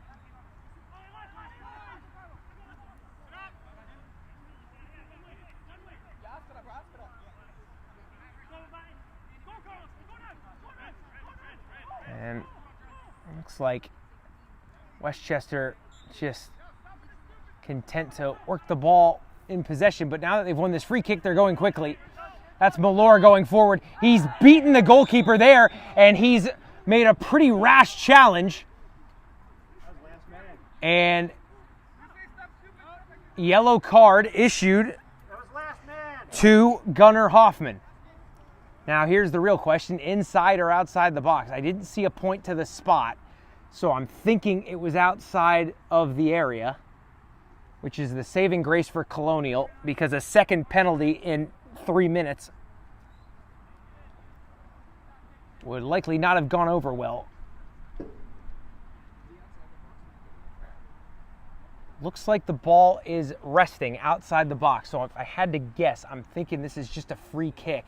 looks like Westchester just content to work the ball in possession, but now that they've won this free kick, they're going quickly. That's Malor going forward. He's beaten the goalkeeper there, and he's made a pretty rash challenge. And yellow card issued to Gunnar Hoffman. Now here's the real question, inside or outside the box? I didn't see a point to the spot, so I'm thinking it was outside of the area, which is the saving grace for Colonial, because a second penalty in 3 minutes would likely not have gone over well. Looks like the ball is resting outside the box, so if I had to guess, I'm thinking this is just a free kick.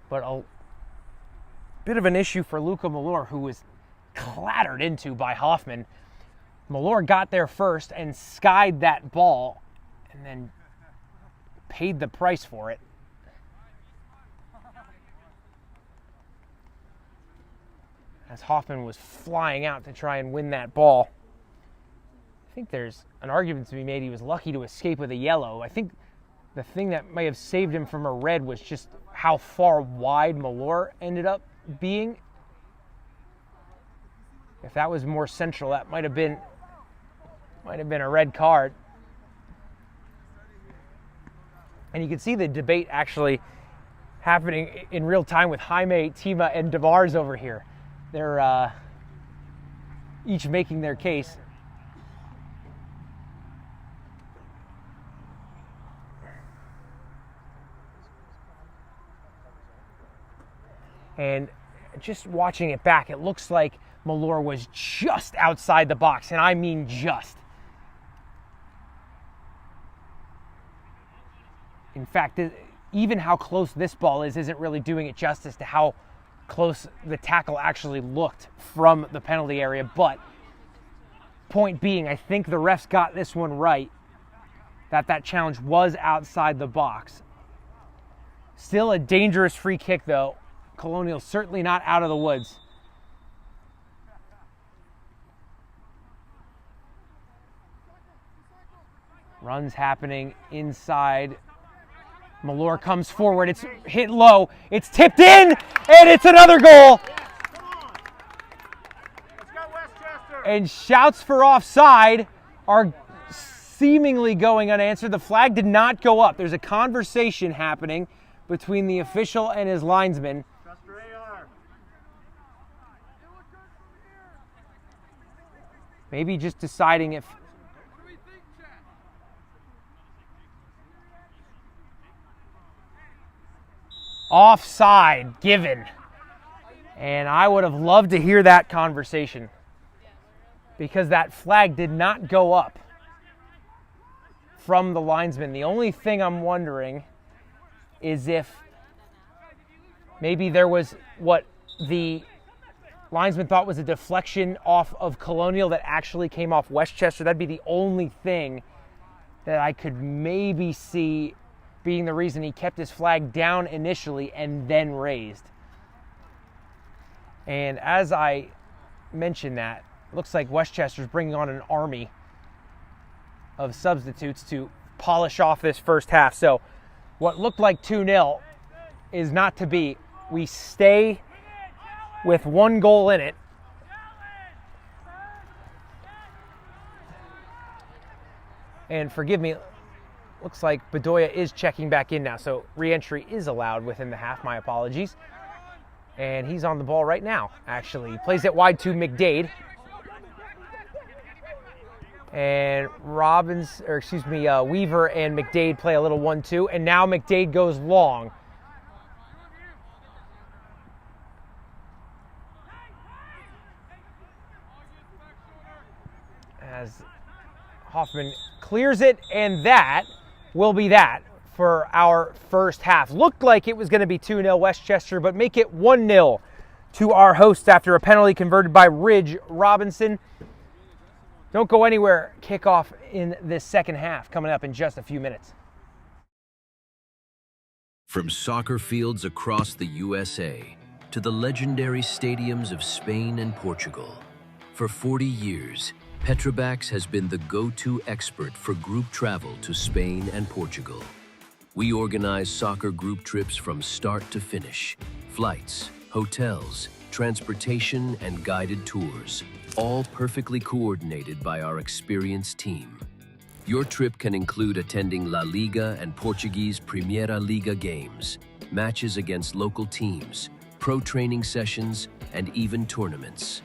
But a bit of an issue for Luka Malor, who was clattered into by Hoffman. Malor got there first and skied that ball and then paid the price for it. As Hoffman was flying out to try and win that ball. I think there's an argument to be made he was lucky to escape with a yellow. I think the thing that may have saved him from a red was just how far wide Malor ended up being. If that was more central, that might have been a red card. And you can see the debate actually happening in real time with Jaime, Tima, and Devars over here. They're each making their case. And just watching it back, it looks like Malor was just outside the box, and I mean just. In fact, even how close this ball is isn't really doing it justice to how close the tackle actually looked from the penalty area. But point being, I think the refs got this one right, that challenge was outside the box. Still a dangerous free kick, though. Colonial certainly not out of the woods. Runs happening inside. Malor comes forward. It's hit low. It's tipped in, and it's another goal. And shouts for offside are seemingly going unanswered. The flag did not go up. There's a conversation happening between the official and his linesman. Maybe just deciding if offside given. And I would have loved to hear that conversation, because that flag did not go up from the linesman. The only thing I'm wondering is if maybe there was what the linesman thought was a deflection off of Colonial that actually came off Westchester. That'd be the only thing that I could maybe see being the reason he kept his flag down initially and then raised. And as I mentioned that, looks like Westchester's bringing on an army of substitutes to polish off this first half. So what looked like 2-0 is not to be. We stay with one goal in it. And forgive me, looks like Bedoya is checking back in now, so re-entry is allowed within the half. My apologies. And he's on the ball right now, actually. He plays it wide to McDade. And Weaver and McDade play a little 1-2, and now McDade goes long. As Hoffman clears it, and that will be that for our first half. Looked like it was going to be 2-0 Westchester, but make it 1-0 to our hosts after a penalty converted by Ridge Robinson. Don't go anywhere. Kickoff in this second half coming up in just a few minutes. From soccer fields across the USA to the legendary stadiums of Spain and Portugal, For 40 years, Petrobax has been the go-to expert for group travel to Spain and Portugal. We organize soccer group trips from start to finish. Flights, hotels, transportation, and guided tours, all perfectly coordinated by our experienced team. Your trip can include attending La Liga and Portuguese Primeira Liga games, matches against local teams, pro training sessions, and even tournaments.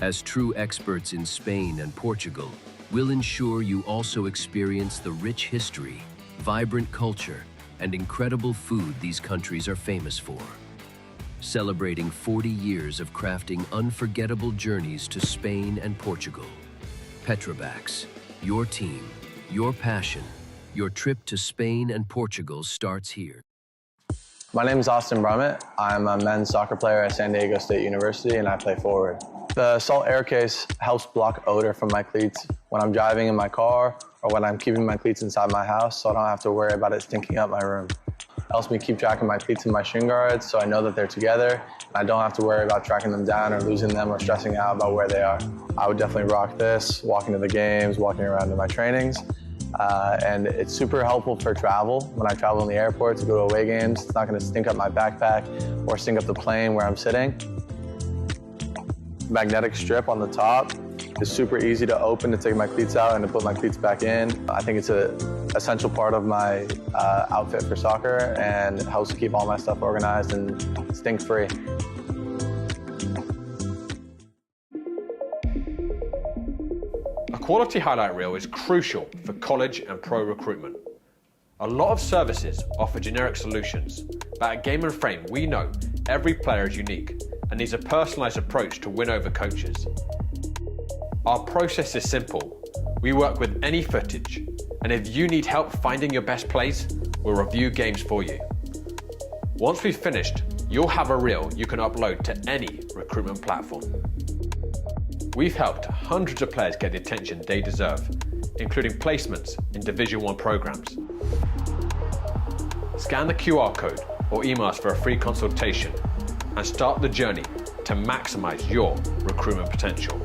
As true experts in Spain and Portugal, we'll ensure you also experience the rich history, vibrant culture, and incredible food these countries are famous for. Celebrating 40 years of crafting unforgettable journeys to Spain and Portugal. Petrobax, your team, your passion, your trip to Spain and Portugal starts here. My name is Austin Brummett. I'm a men's soccer player at San Diego State University, and I play forward. The Salt Air Case helps block odor from my cleats when I'm driving in my car or when I'm keeping my cleats inside my house, so I don't have to worry about it stinking up my room. It helps me keep track of my cleats and my shin guards, so I know that they're together. I don't have to worry about tracking them down or losing them or stressing out about where they are. I would definitely rock this, walking to the games, walking around to my trainings. And it's super helpful for travel. When I travel in the airport to go to away games, it's not going to stink up my backpack or stink up the plane where I'm sitting. Magnetic strip on the top is super easy to open to take my cleats out and to put my cleats back in. I think it's an essential part of my outfit for soccer, and it helps keep all my stuff organized and stink-free. A quality highlight reel is crucial for college and pro recruitment. A lot of services offer generic solutions, but at Game & Frame we know every player is unique and needs a personalised approach to win over coaches. Our process is simple. We work with any footage, and if you need help finding your best plays, we'll review games for you. Once we've finished, you'll have a reel you can upload to any recruitment platform. We've helped hundreds of players get the attention they deserve, including placements in Division 1 programs. Scan the QR code or email us for a free consultation and start the journey to maximize your recruitment potential.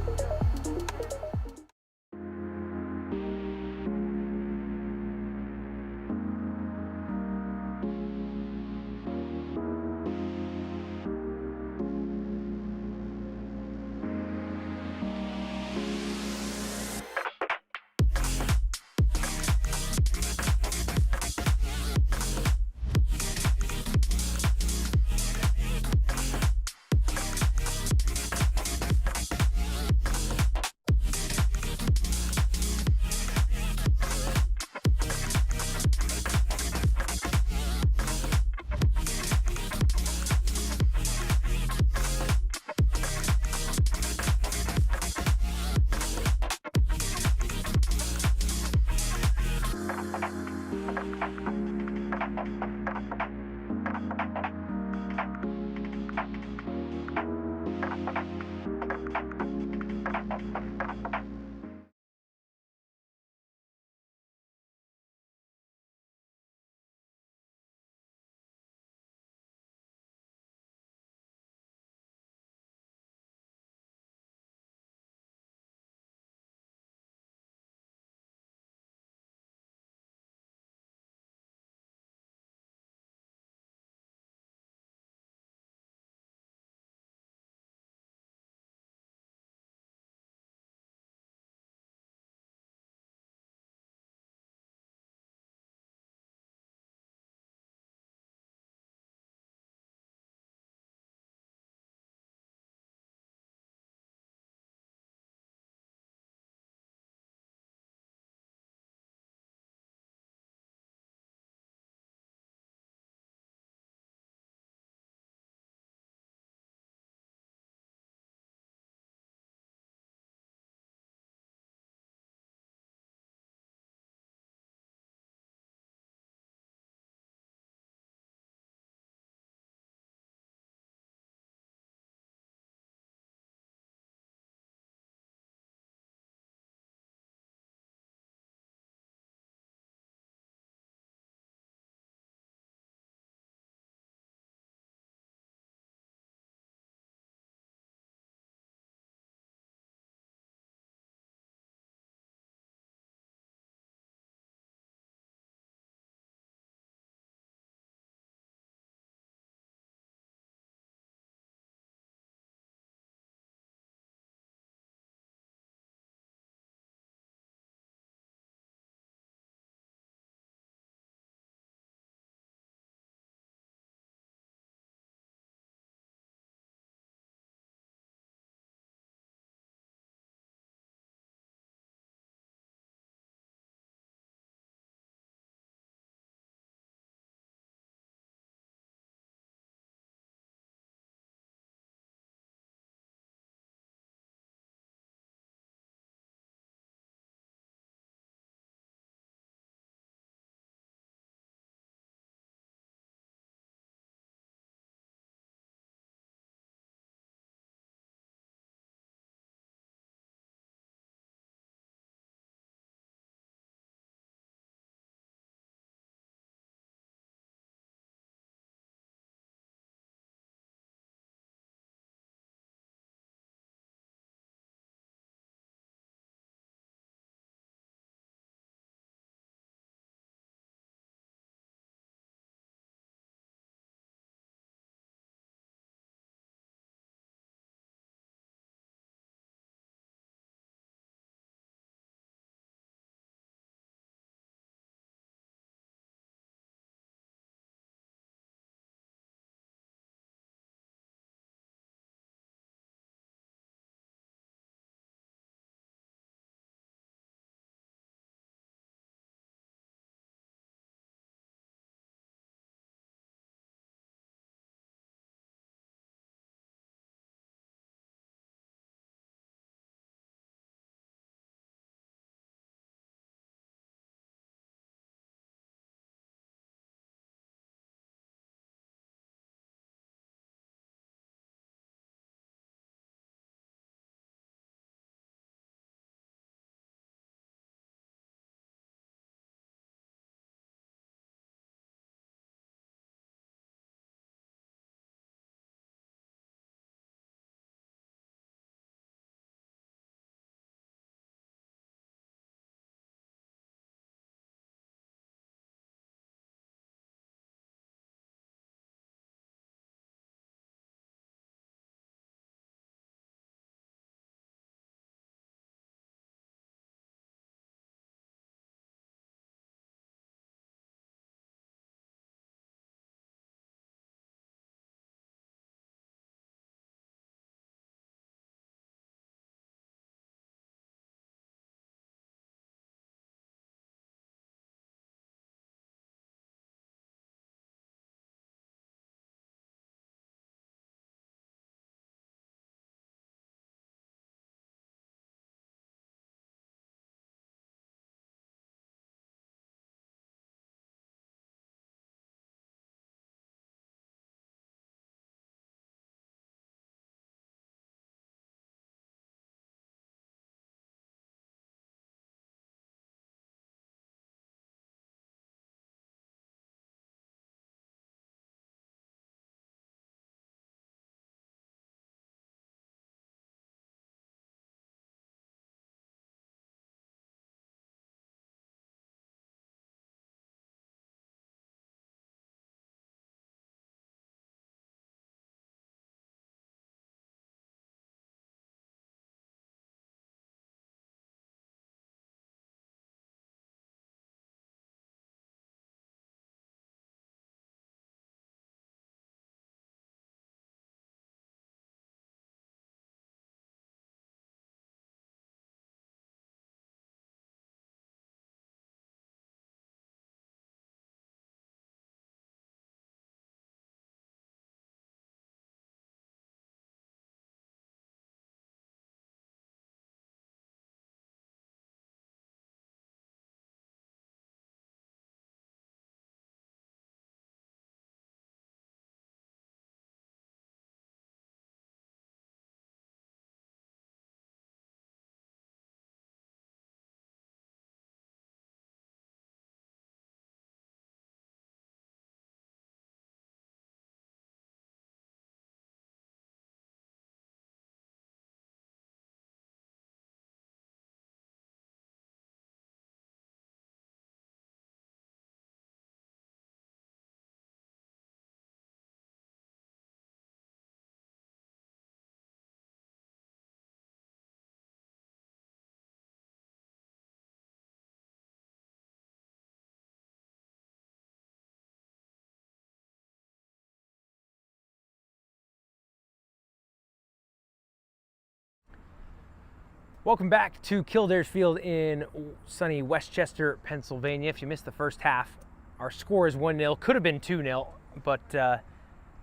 Welcome back to Kildare's Field in sunny Westchester, Pennsylvania. If you missed the first half, our score is 1-0. Could have been 2-0, but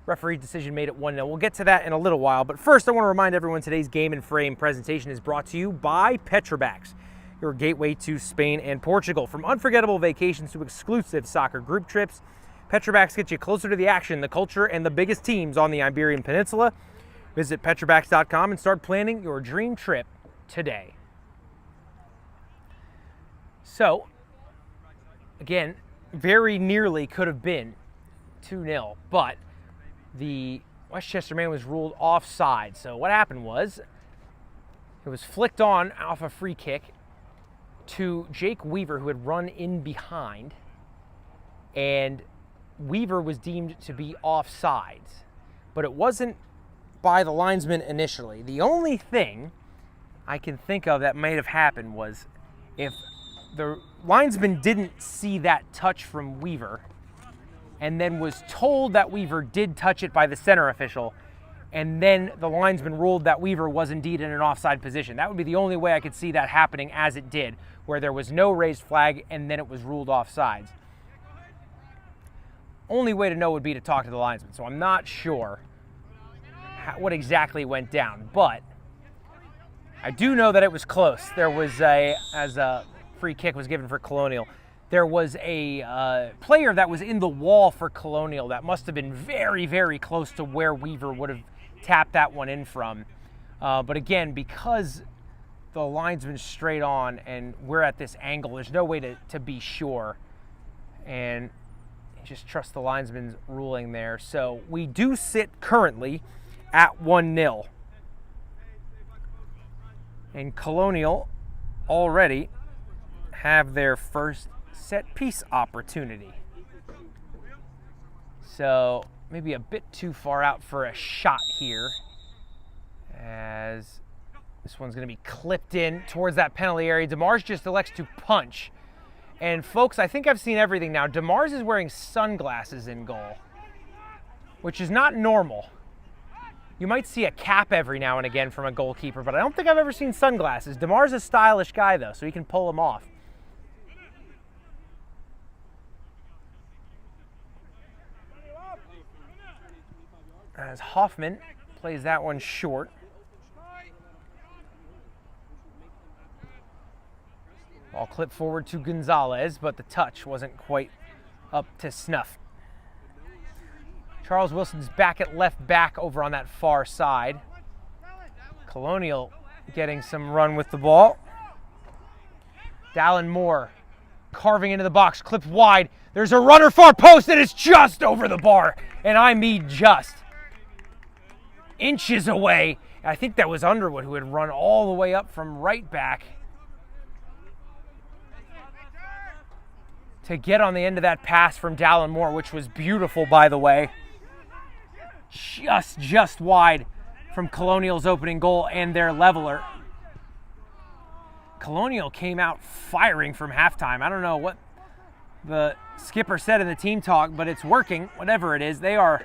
referee decision made it 1-0. We'll get to that in a little while. But first, I want to remind everyone today's Game and Frame presentation is brought to you by Petrobacks, your gateway to Spain and Portugal. From unforgettable vacations to exclusive soccer group trips, Petrobacks gets you closer to the action, the culture, and the biggest teams on the Iberian Peninsula. Visit petrobacks.com and start planning your dream trip today. So, again, very nearly could have been 2-0, but the Westchester man was ruled offside. So what happened was, it was flicked on off a free kick to Jake Weaver, who had run in behind, and Weaver was deemed to be offsides, but it wasn't by the linesman initially. The only thing I can think of that might have happened was if the linesman didn't see that touch from Weaver and then was told that Weaver did touch it by the center official, and then the linesman ruled that Weaver was indeed in an offside position. That would be the only way I could see that happening as it did, where there was no raised flag and then it was ruled offsides. Only way to know would be to talk to the linesman, so I'm not sure what exactly went down, but I do know that it was close. There was as a free kick was given for Colonial, there was a player that was in the wall for Colonial that must have been very, very close to where Weaver would have tapped that one in from. But again, because the linesman's straight on and we're at this angle, there's no way to be sure. And just trust the linesman's ruling there. So we do sit currently at 1-0. And Colonial already have their first set piece opportunity. So maybe a bit too far out for a shot here, as this one's going to be clipped in towards that penalty area. DeMars just elects to punch. And folks, I think I've seen everything now. DeMars is wearing sunglasses in goal, which is not normal. You might see a cap every now and again from a goalkeeper, but I don't think I've ever seen sunglasses. DeMars is a stylish guy, though, so he can pull them off. As Hoffman plays that one short. Ball clipped forward to Gonzalez, but the touch wasn't quite up to snuff. Charles Wilson's back at left back over on that far side. Colonial getting some run with the ball. Dallin Moore carving into the box, clipped wide. There's a runner far post and it's just over the bar. And I mean just. Inches away. I think that was Underwood who had run all the way up from right back to get on the end of that pass from Dallin Moore, which was beautiful, by the way. Just wide from Colonial's opening goal and their leveler. Colonial came out firing from halftime. I don't know what the skipper said in the team talk, but it's working, whatever it is. They are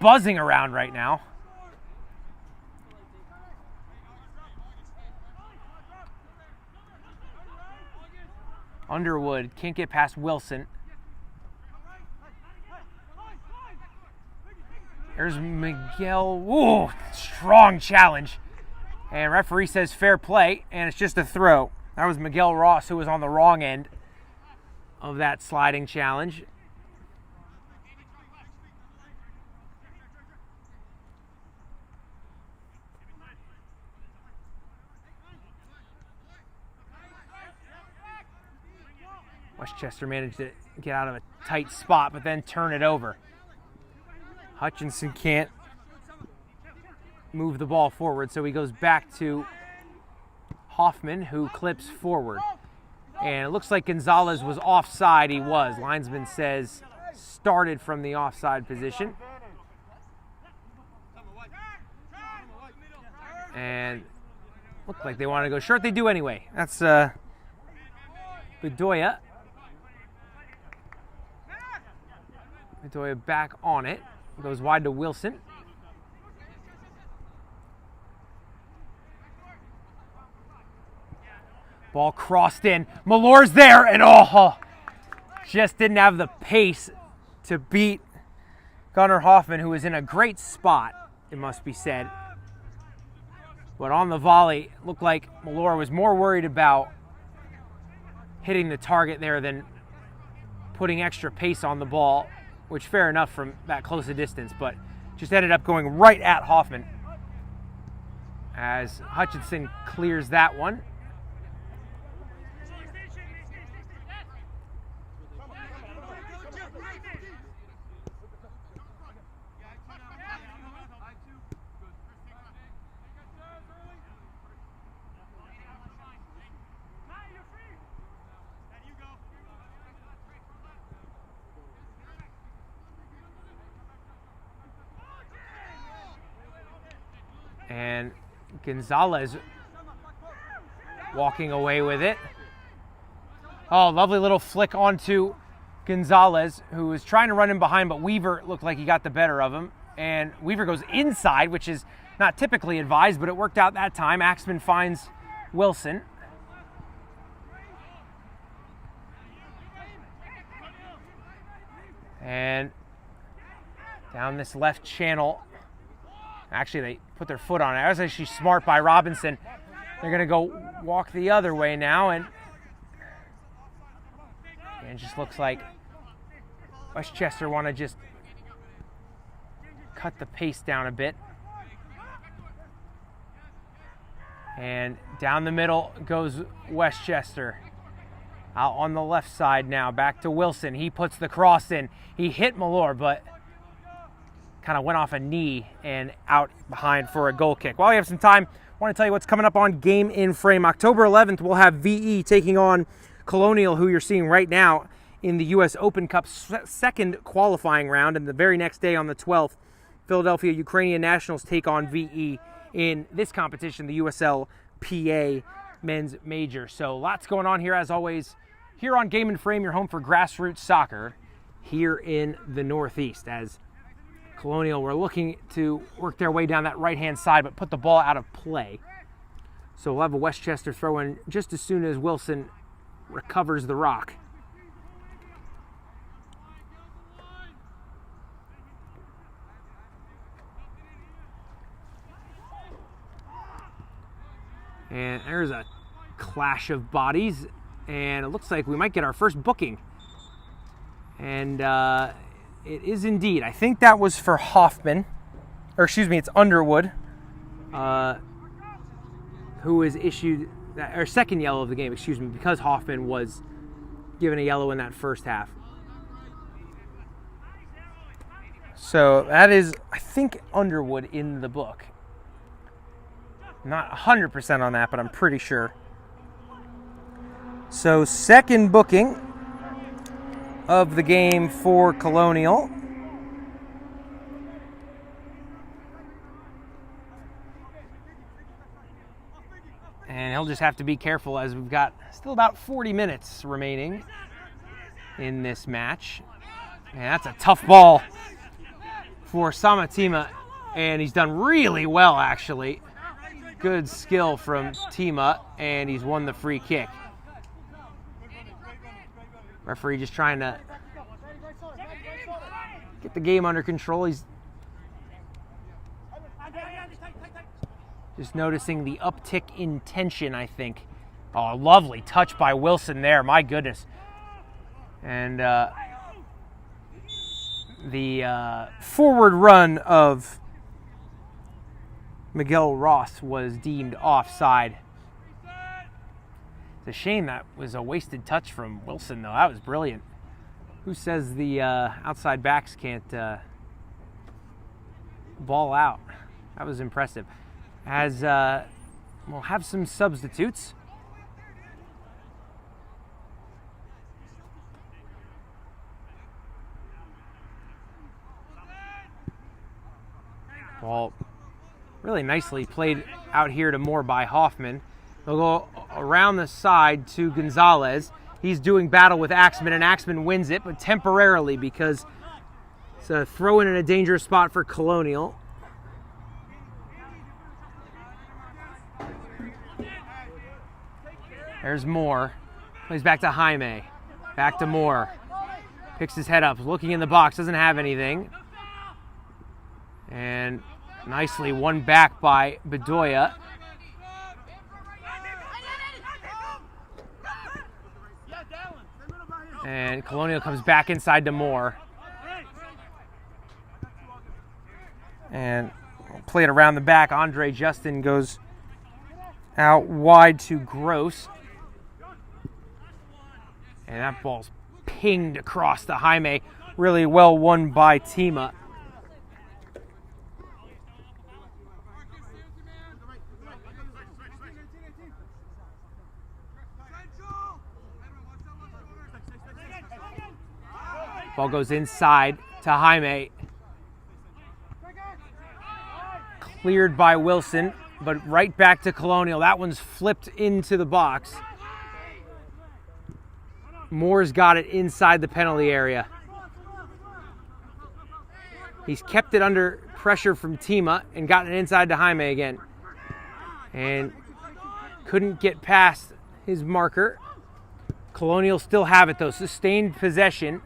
buzzing around right now. Underwood can't get past Wilson. There's Miguel. Ooh, strong challenge. And referee says fair play, and it's just a throw. That was Miguel Ross, who was on the wrong end of that sliding challenge. Westchester managed to get out of a tight spot, but then turn it over. Hutchinson can't move the ball forward, so he goes back to Hoffman, who clips forward. And it looks like Gonzalez was offside. He was. Linesman says started from the offside position. And looked like they wanted to go short. They do anyway. That's Bedoya. Bedoya back on it. Goes wide to Wilson. Ball crossed in. Mallore's there, and oh, just didn't have the pace to beat Gunnar Hoffman, who was in a great spot, it must be said. But on the volley, it looked like Malore was more worried about hitting the target there than putting extra pace on the ball, which fair enough from that close a distance, but just ended up going right at Hoffman as Hutchinson clears that one. And Gonzalez walking away with it. Oh, lovely little flick onto Gonzalez, who was trying to run in behind, but Weaver looked like he got the better of him. And Weaver goes inside, which is not typically advised, but it worked out that time. Axman finds Wilson. And down this left channel. Actually, they put their foot on it. That was actually smart by Robinson. They're going to go walk the other way now, and it just looks like Westchester want to just cut the pace down a bit. And down the middle goes Westchester. Out on the left side now, back to Wilson. He puts the cross in. He hit Malore, but kind of went off a knee and out behind for a goal kick. While we have some time, I want to tell you what's coming up on Game in Frame. October 11th, we'll have VE taking on Colonial, who you're seeing right now in the US Open Cup second qualifying round. And the very next day on the 12th, Philadelphia Ukrainian Nationals take on VE in this competition, the USL PA Men's Major. So lots going on here, as always, here on Game in Frame, your home for grassroots soccer here in the Northeast. As Colonial were looking to work their way down that right-hand side, but put the ball out of play. So we'll have a Westchester throw in just as soon as Wilson recovers the rock. And there's a clash of bodies, and it looks like we might get our first booking. And it is indeed. I think that was for Hoffman, or excuse me, it's Underwood, who was issued, or second yellow of the game, excuse me, because Hoffman was given a yellow in that first half. So that is, I think, Underwood in the book. Not 100% on that, but I'm pretty sure. So second booking of the game for Colonial. And he'll just have to be careful, as we've got still about 40 minutes remaining in this match. And that's a tough ball for Samatima, and he's done really well, actually. Good skill from Tima, and he's won the free kick. Referee just trying to get the game under control. He's just noticing the uptick in tension, I think. Oh, lovely touch by Wilson there. My goodness. And the forward run of Miguel Ross was deemed offside. It's a shame that was a wasted touch from Wilson, though. That was brilliant. Who says the outside backs can't ball out? That was impressive. As we'll have some substitutes. Ball really nicely played out here to Moore by Hoffman. They'll go around the side to Gonzalez. He's doing battle with Axman, and Axman wins it, but temporarily, because it's a throw in a dangerous spot for Colonial. There's Moore. Plays back to Jaime. Back to Moore. Picks his head up, looking in the box, doesn't have anything. And nicely won back by Bedoya. And Colonial comes back inside to Moore. And play it around the back. Andre Justin goes out wide to Gross. And that ball's pinged across to Jaime. Really well won by Tima. Ball goes inside to Jaime. Cleared by Wilson, but right back to Colonial. That one's flipped into the box. Moore's got it inside the penalty area. He's kept it under pressure from Tima and gotten it inside to Jaime again. And couldn't get past his marker. Colonial still have it though. Sustained possession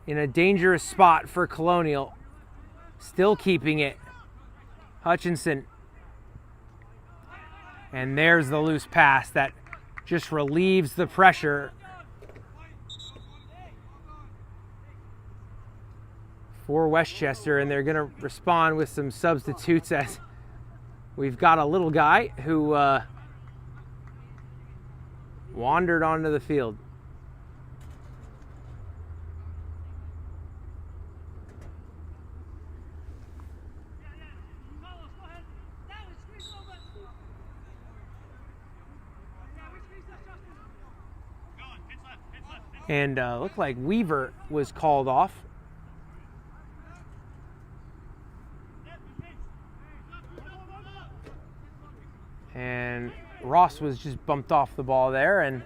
in a dangerous spot for Colonial. Still keeping it. Hutchinson. And there's the loose pass that just relieves the pressure for Westchester, and they're going to respond with some substitutes as we've got a little guy who wandered onto the field. And looked like Weaver was called off. And Ross was just bumped off the ball there, and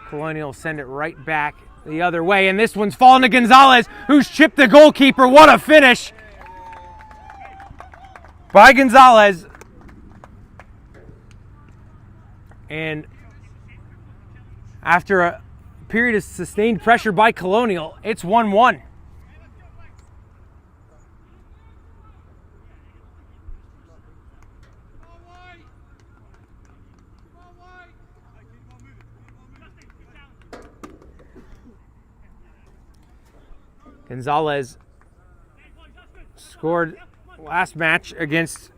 Colonial send it right back the other way. And this one's fallen to Gonzalez, who's chipped the goalkeeper. What a finish by Gonzalez. And after a period of sustained pressure by Colonial, it's 1-1. Gonzalez scored last match against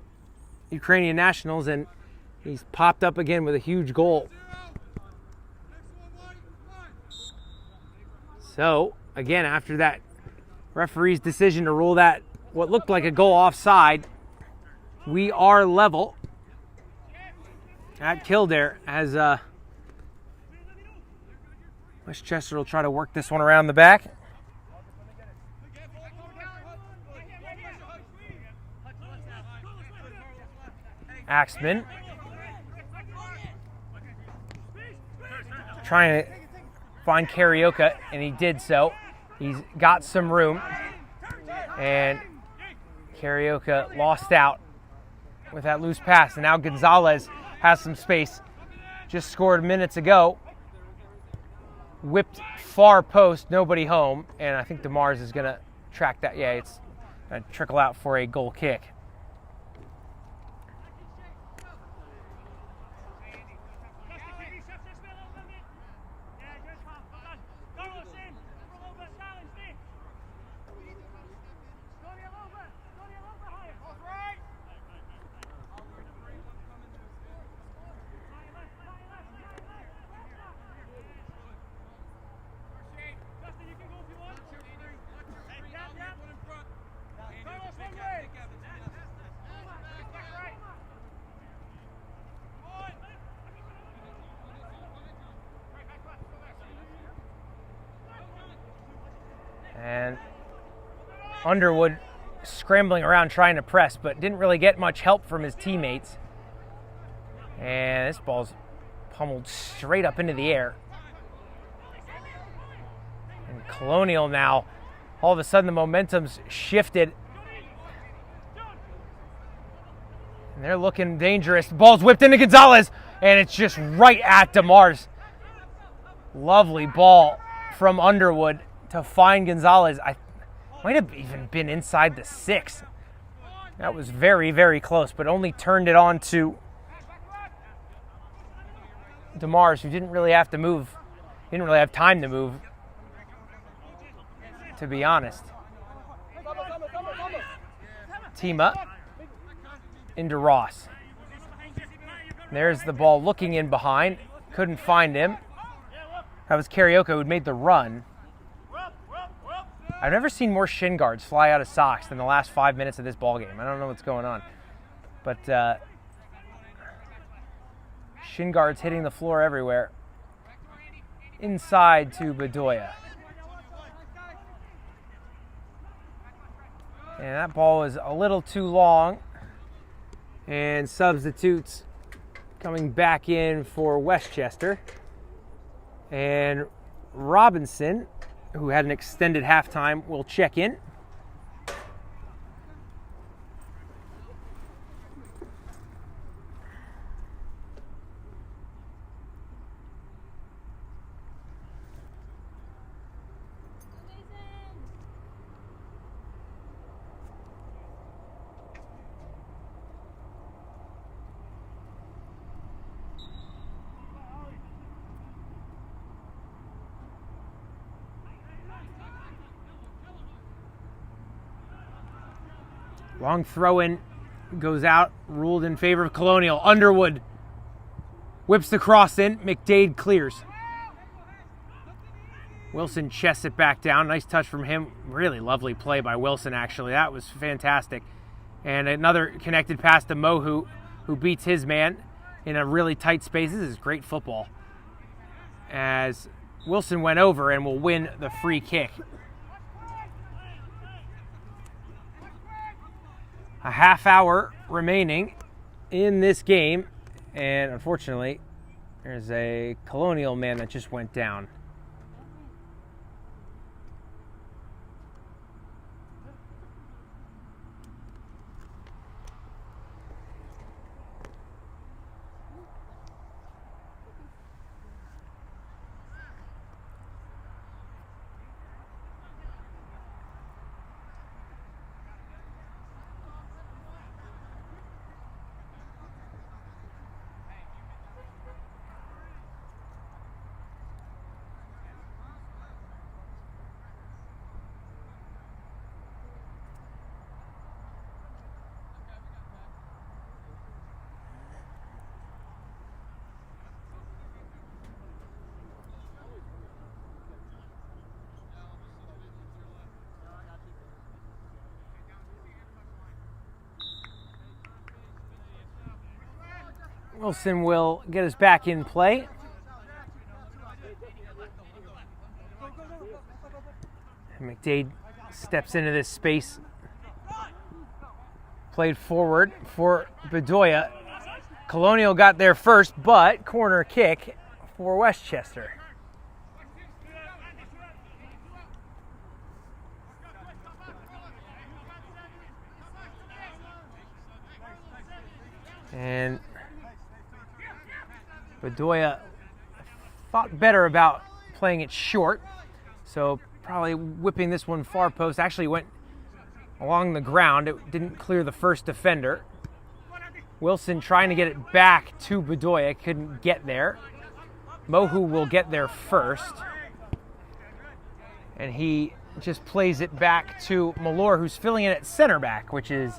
Ukrainian nationals, and he's popped up again with a huge goal. So, again, after that referee's decision to rule that what looked like a goal offside, we are level at Kildare as Westchester will try to work this one around the back. Axman trying to find Carioca, and he did so. He's got some room, and Carioca lost out with that loose pass. And now Gonzalez has some space. Just scored minutes ago. Whipped far post, nobody home, and I think DeMars is going to track that. Yeah, it's going to trickle out for a goal kick. And Underwood scrambling around trying to press, but didn't really get much help from his teammates. And this ball's pummeled straight up into the air. And Colonial now, all of a sudden the momentum's shifted. And they're looking dangerous. The ball's whipped into Gonzalez. and it's just right at DeMars. Lovely ball from Underwood to find Gonzalez. I might have even been inside the 6. That was very, very close, but only turned it on to DeMars, who didn't really have to move. Didn't really have time to move, to be honest. Team up into Ross. There's the ball looking in behind. Couldn't find him. That was Karaoke who made the run. I've never seen more shin guards fly out of socks than the last 5 minutes of this ball game. I don't know what's going on. But shin guards hitting the floor everywhere. Inside to Bedoya. And that ball was a little too long. And substitutes coming back in for Westchester. And Robinson, who had an extended halftime, will check in. Long throw-in goes out, ruled in favor of Colonial. Underwood whips the cross in. McDade clears. Wilson chests it back down. Nice touch from him. Really lovely play by Wilson, actually. That was fantastic. And another connected pass to Mohu, who beats his man in a really tight space. This is great football. As Wilson went over and will win the free kick. A half hour remaining in this game, and unfortunately, there's a Colonial man that just went down. Wilson will get us back in play. And McDade steps into this space. Played forward for Bedoya. Colonial got there first, but corner kick for Westchester. And Bedoya thought better about playing it short, so probably whipping this one far post. Actually went along the ground. It didn't clear the first defender. Wilson trying to get it back to Bedoya, couldn't get there. Mohu will get there first. And he just plays it back to Malor, who's filling in at center back, which is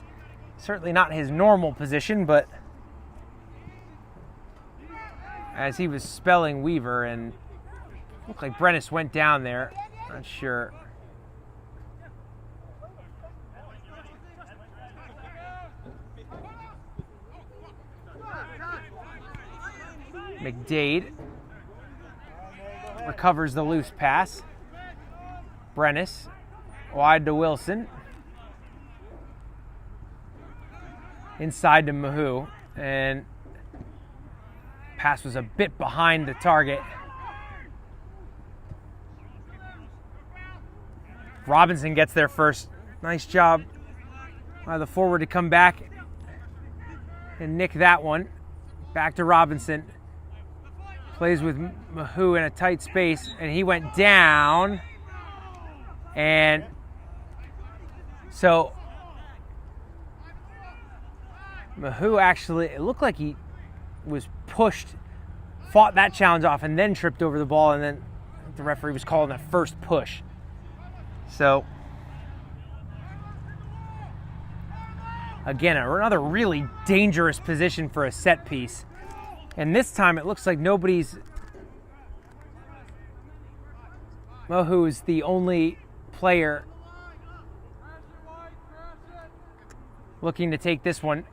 certainly not his normal position, but as he was spelling Weaver, and looked like Brennis went down there. Not sure. McDade recovers the loose pass. Brennis wide to Wilson. Inside to Mahu, and pass was a bit behind the target. Robinson gets there first. Nice job by the forward to come back and nick that one. Back to Robinson. Plays with Mahou in a tight space, and he went down. And so Mahou actually, it looked like he was pushed, fought that challenge off, and then tripped over the ball, and then the referee was calling the first push. So, again, another really dangerous position for a set piece. And this time it looks like Mahou is the only player looking to take this one.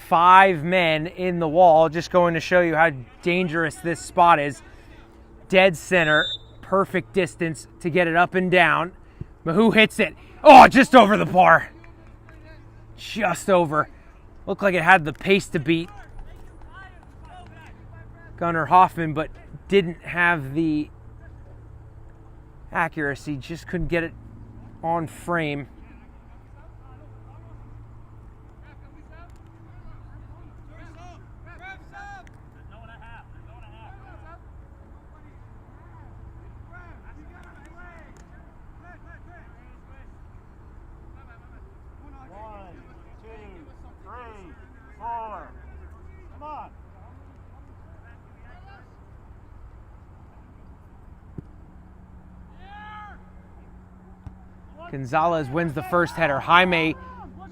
5 men in the wall, just going to show you how dangerous this spot is. Dead center, perfect distance to get it up and down. Mahou hits it. Oh, just over the bar. Just over. Looked like it had the pace to beat Gunnar Hoffman, but didn't have the accuracy. Just couldn't get it on frame. Gonzalez wins the first header. Jaime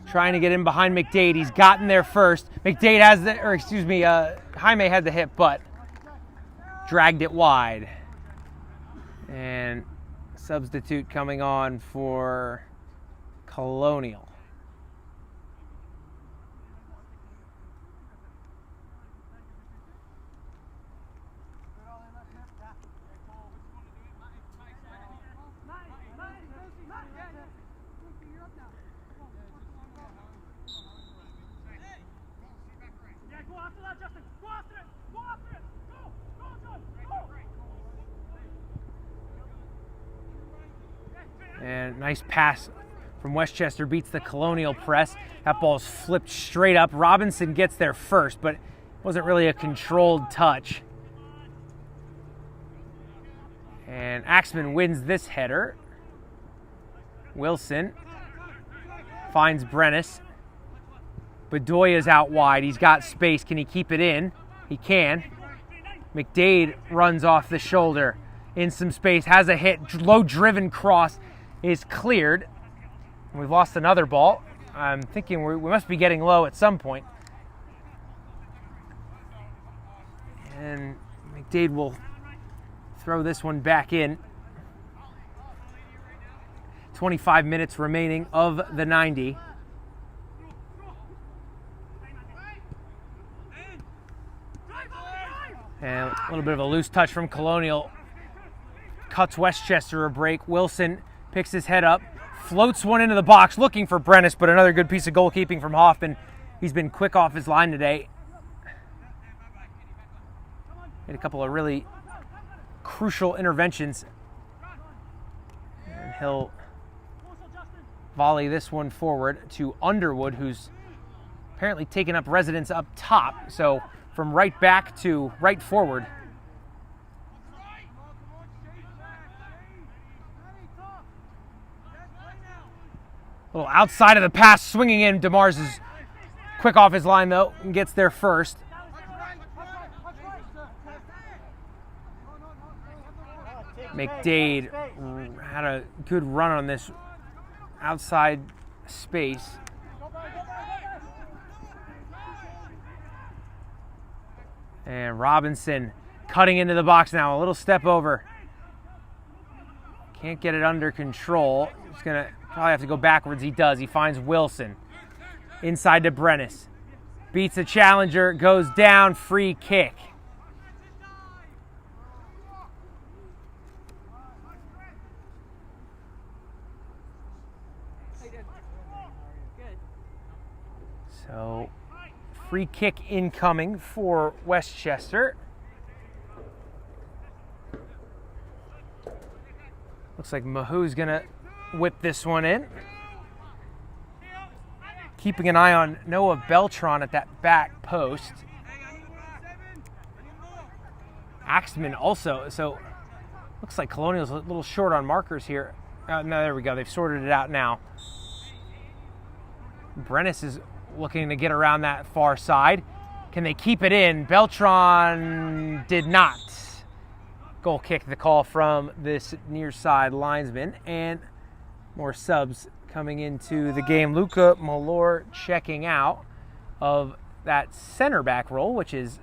trying to get in behind McDade. He's gotten there first. McDade has Jaime had the hit, but dragged it wide. And substitute coming on for Colonial. And nice pass from Westchester, beats the Colonial press. That ball's flipped straight up. Robinson gets there first, but it wasn't really a controlled touch. And Axman wins this header. Wilson finds Brennis. Bedoya's out wide. He's got space. Can he keep it in? He can. McDade runs off the shoulder in some space, has a hit, low driven cross is cleared. We've lost another ball. I'm thinking we must be getting low at some point. And McDade will throw this one back in. 25 minutes remaining of the 90. And a little bit of a loose touch from Colonial. Cuts Westchester a break. Wilson picks his head up, floats one into the box, looking for Brennis, but another good piece of goalkeeping from Hoffman. He's been quick off his line today. Made a couple of really crucial interventions. And he'll volley this one forward to Underwood, who's apparently taken up residence up top. So from right back to right forward. A little outside of the pass, swinging in. DeMars is quick off his line, though, and gets there first. McDade had a good run on this outside space. And Robinson cutting into the box now. A little step over. Can't get it under control. He's going to probably have to go backwards. He does. He finds Wilson. Inside to Brennis. Beats the challenger. Goes down. Free kick. So, free kick incoming for Westchester. Looks like Mahou's going to whip this one in. Keeping an eye on Noah Beltran at that back post. Axman also, so looks like Colonial's a little short on markers here. No, there we go. They've sorted it out now. Brennis is looking to get around that far side. Can they keep it in? Beltran did not. Goal kick, the call from this near side linesman, and more subs coming into the game. Luca Malor checking out of that center back role, which is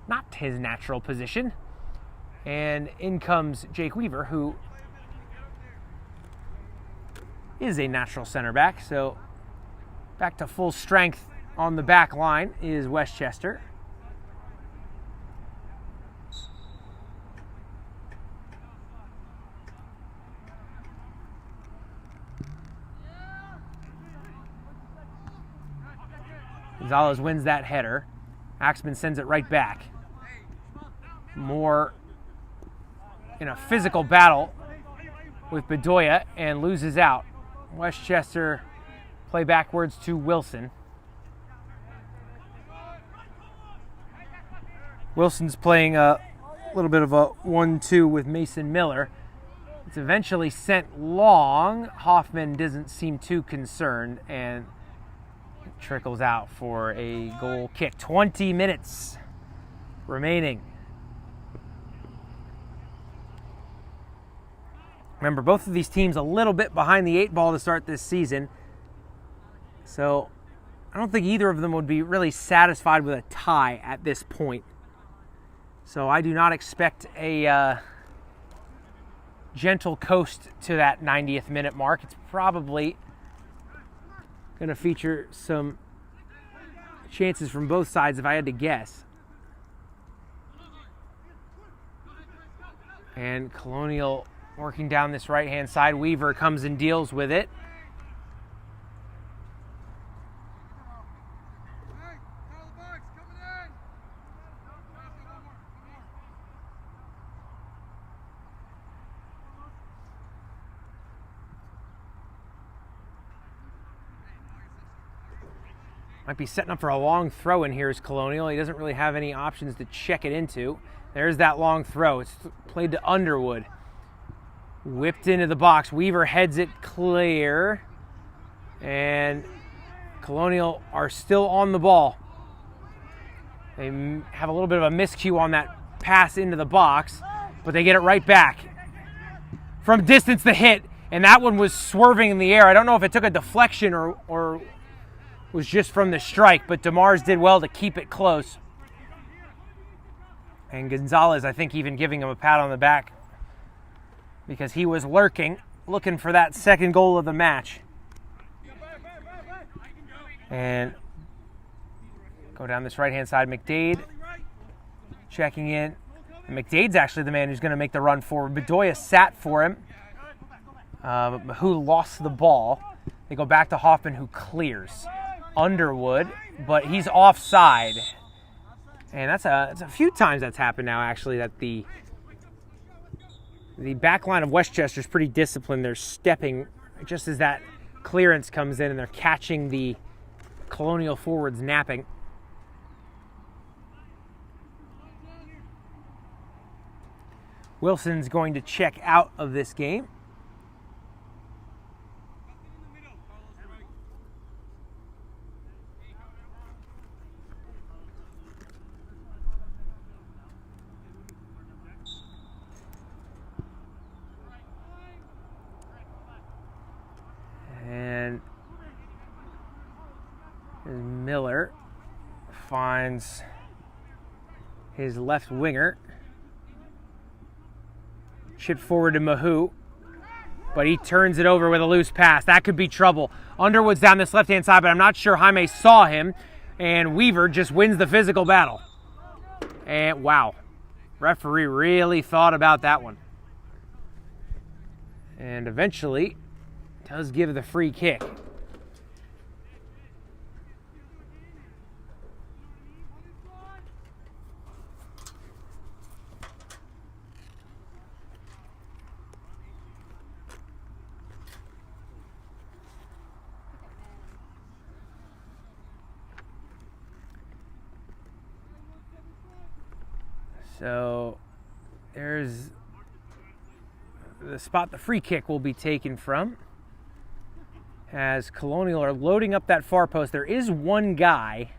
not his natural position. And in comes Jake Weaver, who is a natural center back. So back to full strength on the back line is Westchester. Gonzalez wins that header. Axman sends it right back. Moore in a physical battle with Bedoya and loses out. Westchester play backwards to Wilson. Wilson's playing a little bit of a 1-2 with Mason Miller. It's eventually sent long. Hoffman doesn't seem too concerned, and it trickles out for a goal kick. 20 minutes remaining. Remember, both of these teams a little bit behind the 8 ball to start this season. So I don't think either of them would be really satisfied with a tie at this point. So I do not expect a gentle coast to that 90th minute mark. It's probably going to feature some chances from both sides if I had to guess. And Colonial working down this right-hand side. Weaver comes and deals with it. Might be setting up for a long throw in here is Colonial. He doesn't really have any options to check it into. There's that long throw. It's played to Underwood. Whipped into the box. Weaver heads it clear. And Colonial are still on the ball. They have a little bit of a miscue on that pass into the box, but they get it right back. From distance, the hit, and that one was swerving in the air. I don't know if it took a deflection or was just from the strike, but DeMars did well to keep it close. And Gonzalez, I think, even giving him a pat on the back because he was lurking, looking for that second goal of the match. And go down this right-hand side. McDade checking in. And McDade's actually the man who's going to make the run forward. Bedoya sat for him, who lost the ball. They go back to Hoffman, who clears. Underwood, but he's offside. And that's a few times that's happened now, actually, that the back line of Westchester is pretty disciplined. They're stepping just as that clearance comes in, and they're catching the Colonial forwards napping. Wilson's going to check out of this game. And Miller finds his left winger. Chipped forward to Mahou, but he turns it over with a loose pass. That could be trouble. Underwood's down this left-hand side, but I'm not sure Jaime saw him, and Weaver just wins the physical battle. And wow, referee really thought about that one. And eventually does give the free kick. So there's the spot the free kick will be taken from. As Colonial are loading up that far post, there is one guy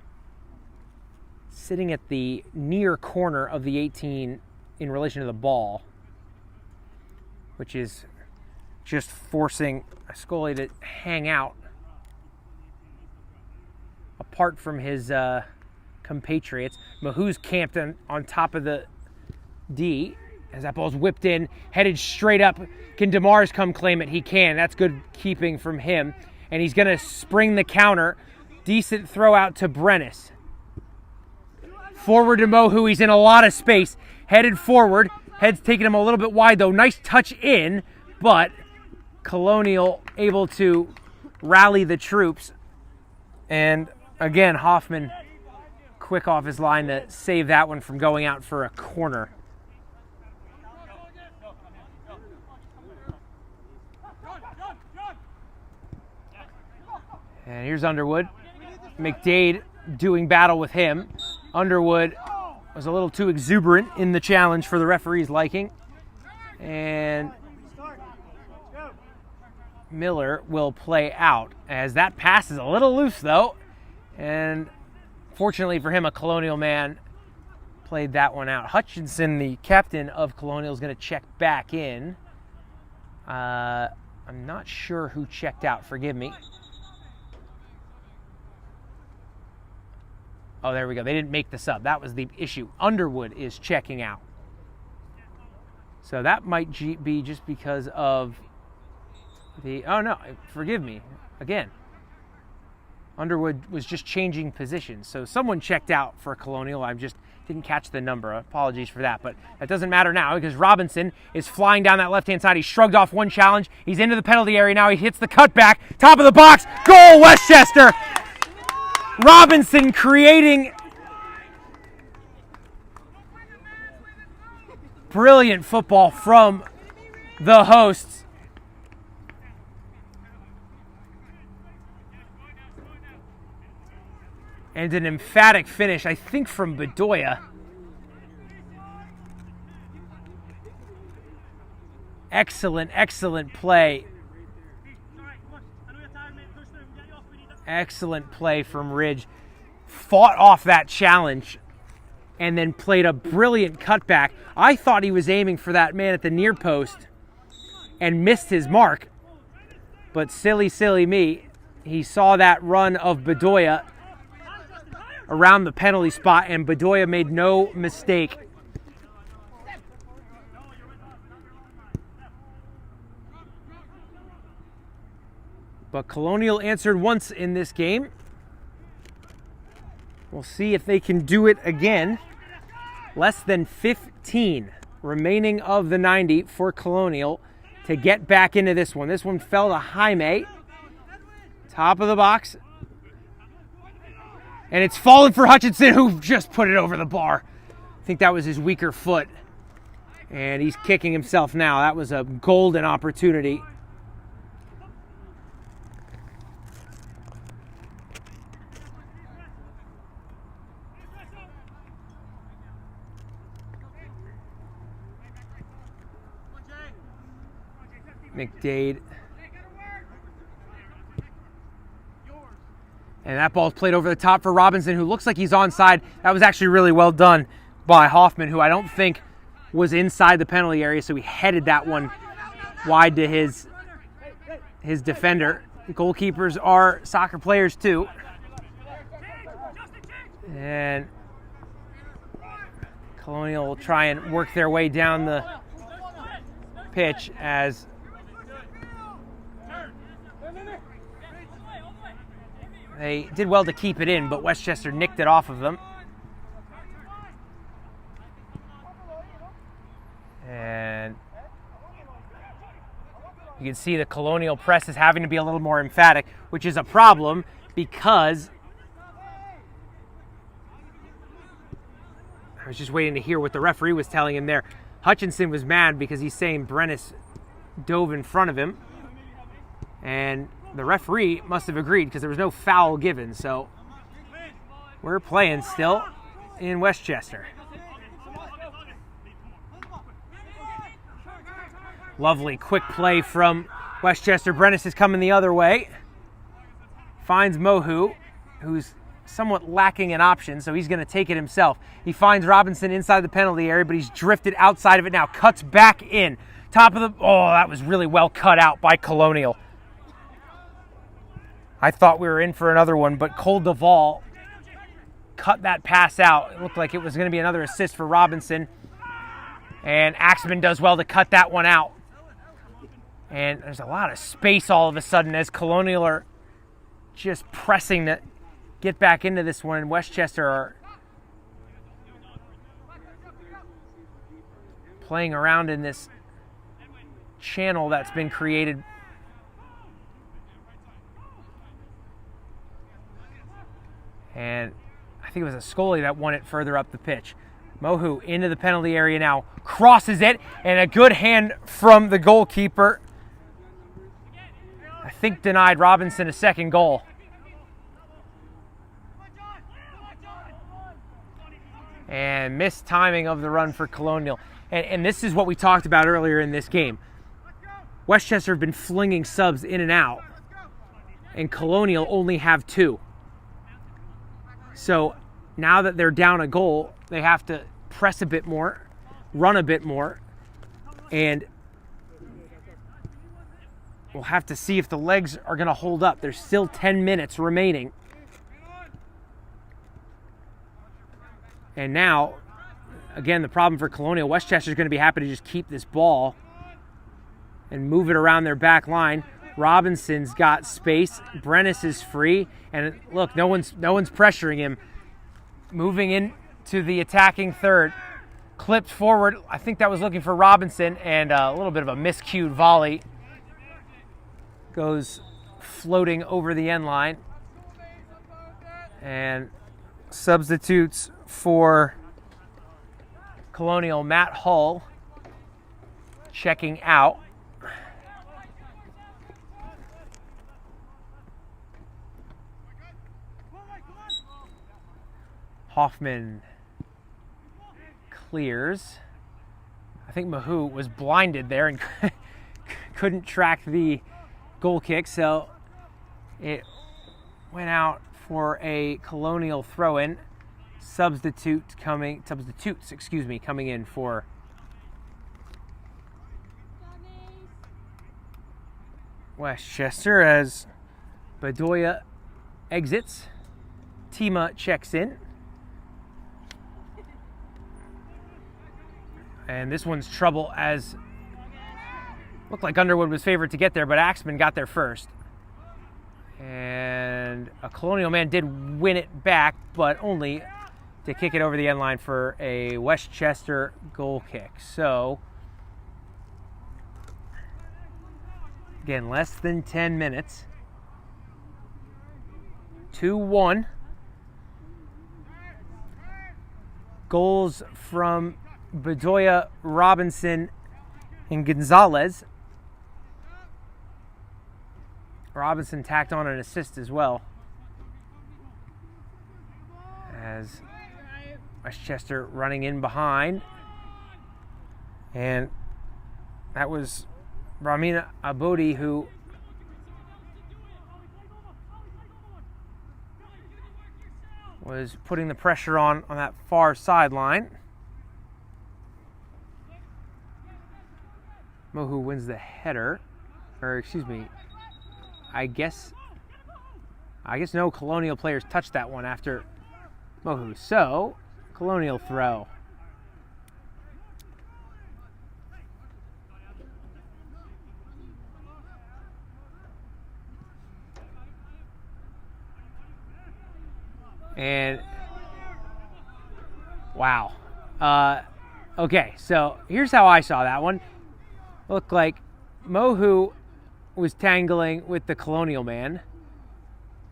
sitting at the near corner of the 18 in relation to the ball, which is just forcing Ascoli to hang out apart from his compatriots. Mahu's camped on top of the D as that ball's whipped in, headed straight up. Can DeMars come claim it? He can. That's good keeping from him. And he's going to spring the counter. Decent throw out to Brennis. Forward to Mohu. He's in a lot of space. Headed forward. Head's taking him a little bit wide, though. Nice touch in, but Colonial able to rally the troops. And again, Hoffman quick off his line to save that one from going out for a corner. And here's Underwood. McDade doing battle with him. Underwood was a little too exuberant in the challenge for the referee's liking. And Miller will play out as that pass is a little loose, though. And fortunately for him, a Colonial man played that one out. Hutchinson, the captain of Colonial, is going to check back in. I'm not sure who checked out. Forgive me. Oh, there we go. They didn't make the sub. That was the issue. Underwood is checking out. So that might be just because of the... Oh, no. Forgive me. Again. Underwood was just changing positions. So someone checked out for Colonial. I just didn't catch the number. Apologies for that. But that doesn't matter now because Robinson is flying down that left-hand side. He shrugged off one challenge. He's into the penalty area now. He hits the cutback. Top of the box. Goal, Westchester! Robinson creating brilliant football from the hosts. And an emphatic finish, I think, from Bedoya. Excellent, excellent play. Excellent play from Ridge. Fought off that challenge and then played a brilliant cutback. I thought he was aiming for that man at the near post and missed his mark. But silly me, he saw that run of Bedoya around the penalty spot, and Bedoya made no mistake. But Colonial answered once in this game. We'll see if they can do it again. Less than 15 remaining of the 90 for Colonial to get back into this one. This one fell to Jaime. Top of the box. And it's fallen for Hutchinson, who just put it over the bar. I think that was his weaker foot. And he's kicking himself now. That was a golden opportunity. McDade. And that ball's played over the top for Robinson, who looks like he's onside. That was actually really well done by Hoffman, who I don't think was inside the penalty area, so he headed that one wide to his defender. Goalkeepers are soccer players too. And Colonial will try and work their way down the pitch as they did well to keep it in, but Westchester nicked it off of them. And you can see the Colonial press is having to be a little more emphatic, which is a problem because I was just waiting to hear what the referee was telling him there. Hutchinson was mad because he's saying Brennis dove in front of him. And the referee must have agreed because there was no foul given. So we're playing still in Westchester. Lovely quick play from Westchester. Brennis is coming the other way. Finds Mohu, who's somewhat lacking in options, so he's going to take it himself. He finds Robinson inside the penalty area, but he's drifted outside of it now. Cuts back in. Top of the... Oh, that was really well cut out by Colonial. I thought we were in for another one, but Cole Duvall cut that pass out. It looked like it was going to be another assist for Robinson. And Axman does well to cut that one out. And there's a lot of space all of a sudden as Colonial are just pressing to get back into this one. And Westchester are playing around in this channel that's been created. And I think it was a Scully that won it further up the pitch. Mohu into the penalty area now, crosses it, and a good hand from the goalkeeper. I think denied Robinson a second goal. And missed timing of the run for Colonial. And this is what we talked about earlier in this game. Westchester have been flinging subs in and out, and Colonial only have 2. So now that they're down a goal, they have to press a bit more, run a bit more, and we'll have to see if the legs are going to hold up. There's still 10 minutes remaining. And now, again, the problem for Colonial, Westchester is going to be happy to just keep this ball and move it around their back line. Robinson's got space. Brennis is free. And look, no one's pressuring him. Moving into the attacking third. Clipped forward. I think that was looking for Robinson. And a little bit of a miscued volley. Goes floating over the end line. And substitutes for Colonial, Matt Hull checking out. Hoffman clears. I think Mahu was blinded there and couldn't track the goal kick, so it went out for a Colonial throw-in. Substitutes coming in for Westchester as Bedoya exits. Tima checks in. And this one's trouble as looked like Underwood was favored to get there, but Axman got there first. And a Colonial man did win it back, but only to kick it over the end line for a Westchester goal kick. So, again, less than 10 minutes. 2-1. Goals from Bedoya, Robinson, and Gonzalez. Robinson tacked on an assist as well, as Westchester running in behind. And that was Ramina Abodi who was putting the pressure on that far sideline. Mohu wins the header, or excuse me, I guess no Colonial players touched that one after Mohu. So, Colonial throw. And wow. Okay, so here's how I saw that one. Looked like Mohu was tangling with the Colonial man.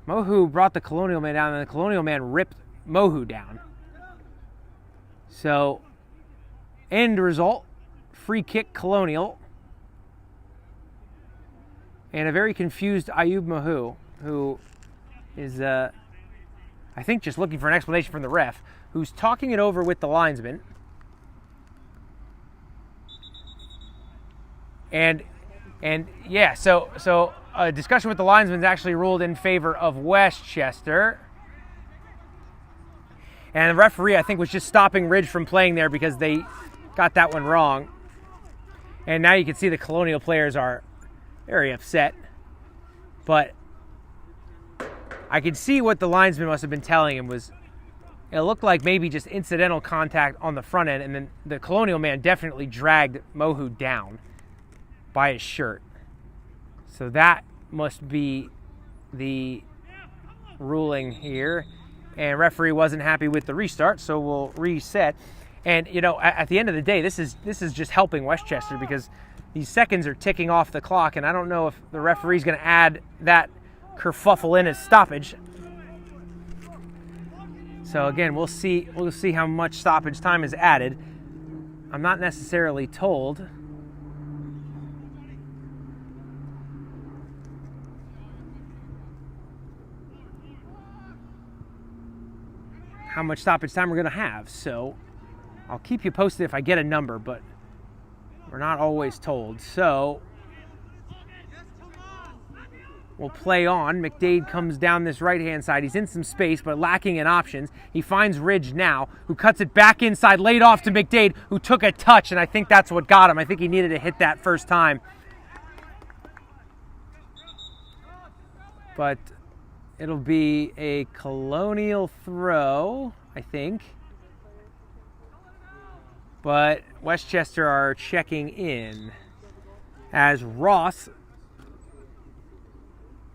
Mohu brought the Colonial man down, and the Colonial man ripped Mohu down. So, end result, free kick Colonial. And a very confused Ayub Mohu, who is, I think, just looking for an explanation from the ref, who's talking it over with the linesman. And yeah, so a discussion with the linesman's actually ruled in favor of Westchester. And the referee, I think, was just stopping Ridge from playing there because they got that one wrong. And now you can see the Colonial players are very upset. But I could see what the linesman must have been telling him was it looked like maybe just incidental contact on the front end, and then the Colonial man definitely dragged Mohu down by his shirt. So that must be the ruling here. And referee wasn't happy with the restart, so we'll reset. And you know, at the end of the day, this is just helping Westchester because these seconds are ticking off the clock, and I don't know if the referee's going to add that kerfuffle in as stoppage. So again, we'll see how much stoppage time is added. I'm not necessarily told. How much stoppage time we're going to have. So I'll keep you posted if I get a number, but we're not always told. So we'll play on. McDade comes down this right-hand side. He's in some space, but lacking in options. He finds Ridge now, who cuts it back inside, laid off to McDade, who took a touch, and I think that's what got him. I think he needed to hit that first time. But it'll be a Colonial throw, I think. But Westchester are checking in as Ross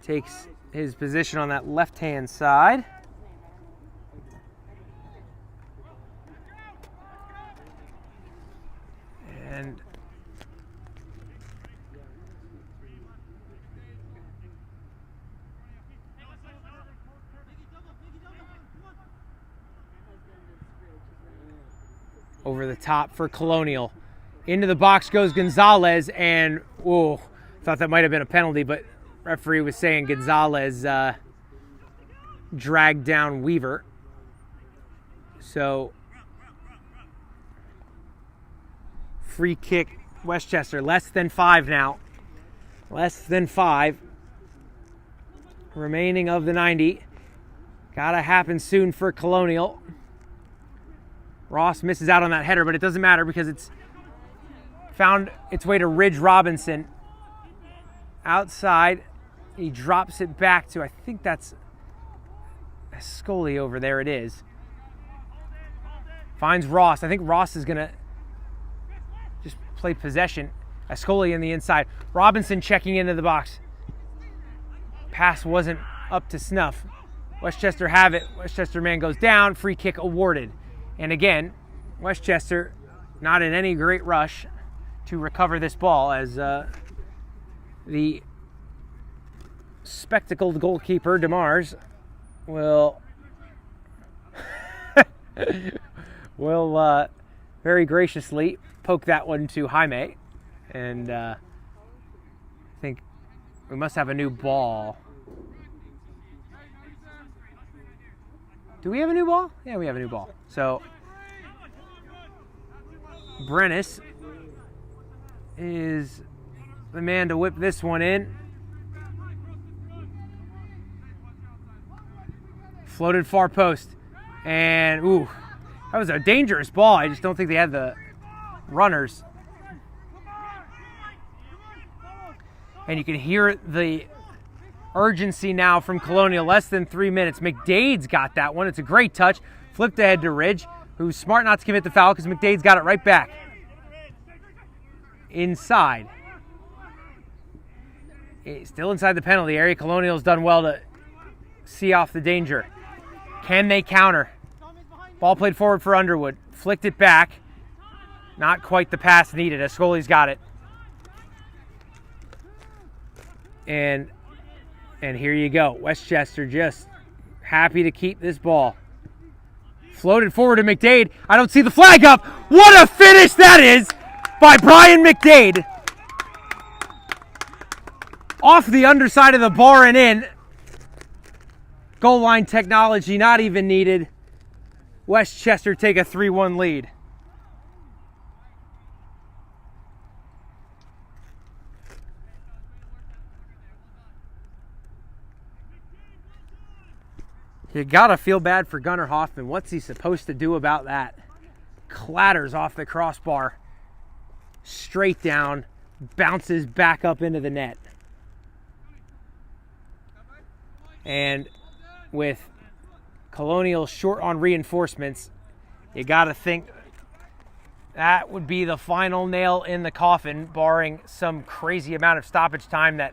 takes his position on that left-hand side. And over the top for Colonial. Into the box goes Gonzalez, and whoa, thought that might have been a penalty, but referee was saying Gonzalez dragged down Weaver. So free kick Westchester, less than 5 now. Less than 5 remaining of the 90. Gotta happen soon for Colonial. Ross misses out on that header, but it doesn't matter because it's found its way to Ridge Robinson. Outside, he drops it back to, I think that's Scully over there. It is. Finds Ross. I think Ross is going to just play possession. Ascoli in the inside. Robinson checking into the box. Pass wasn't up to snuff. Westchester have it. Westchester man goes down. Free kick awarded. And again, Westchester not in any great rush to recover this ball as the spectacled goalkeeper, DeMars, will very graciously poke that one to Jaime. And I think we must have a new ball. Do we have a new ball? Yeah, we have a new ball. So Brennis is the man to whip this one in. Floated far post. And, ooh, that was a dangerous ball. I just don't think they had the runners. And you can hear the urgency now from Colonial. Less than 3 minutes. McDade's got that one. It's a great touch. Flipped ahead to Ridge, who's smart not to commit the foul because McDade's got it right back. Inside. Still inside the penalty area. Colonial's done well to see off the danger. Can they counter? Ball played forward for Underwood. Flicked it back. Not quite the pass needed. Ascoli's got it. And here you go. Westchester just happy to keep this ball. Floated forward to McDade. I don't see the flag up. What a finish that is by Brian McDade. Off the underside of the bar and in. Goal line technology not even needed. Westchester take a 3-1 lead. You gotta feel bad for Gunnar Hoffman. What's he supposed to do about that? Clatters off the crossbar, straight down, bounces back up into the net. And with Colonial short on reinforcements, you gotta think that would be the final nail in the coffin, barring some crazy amount of stoppage time that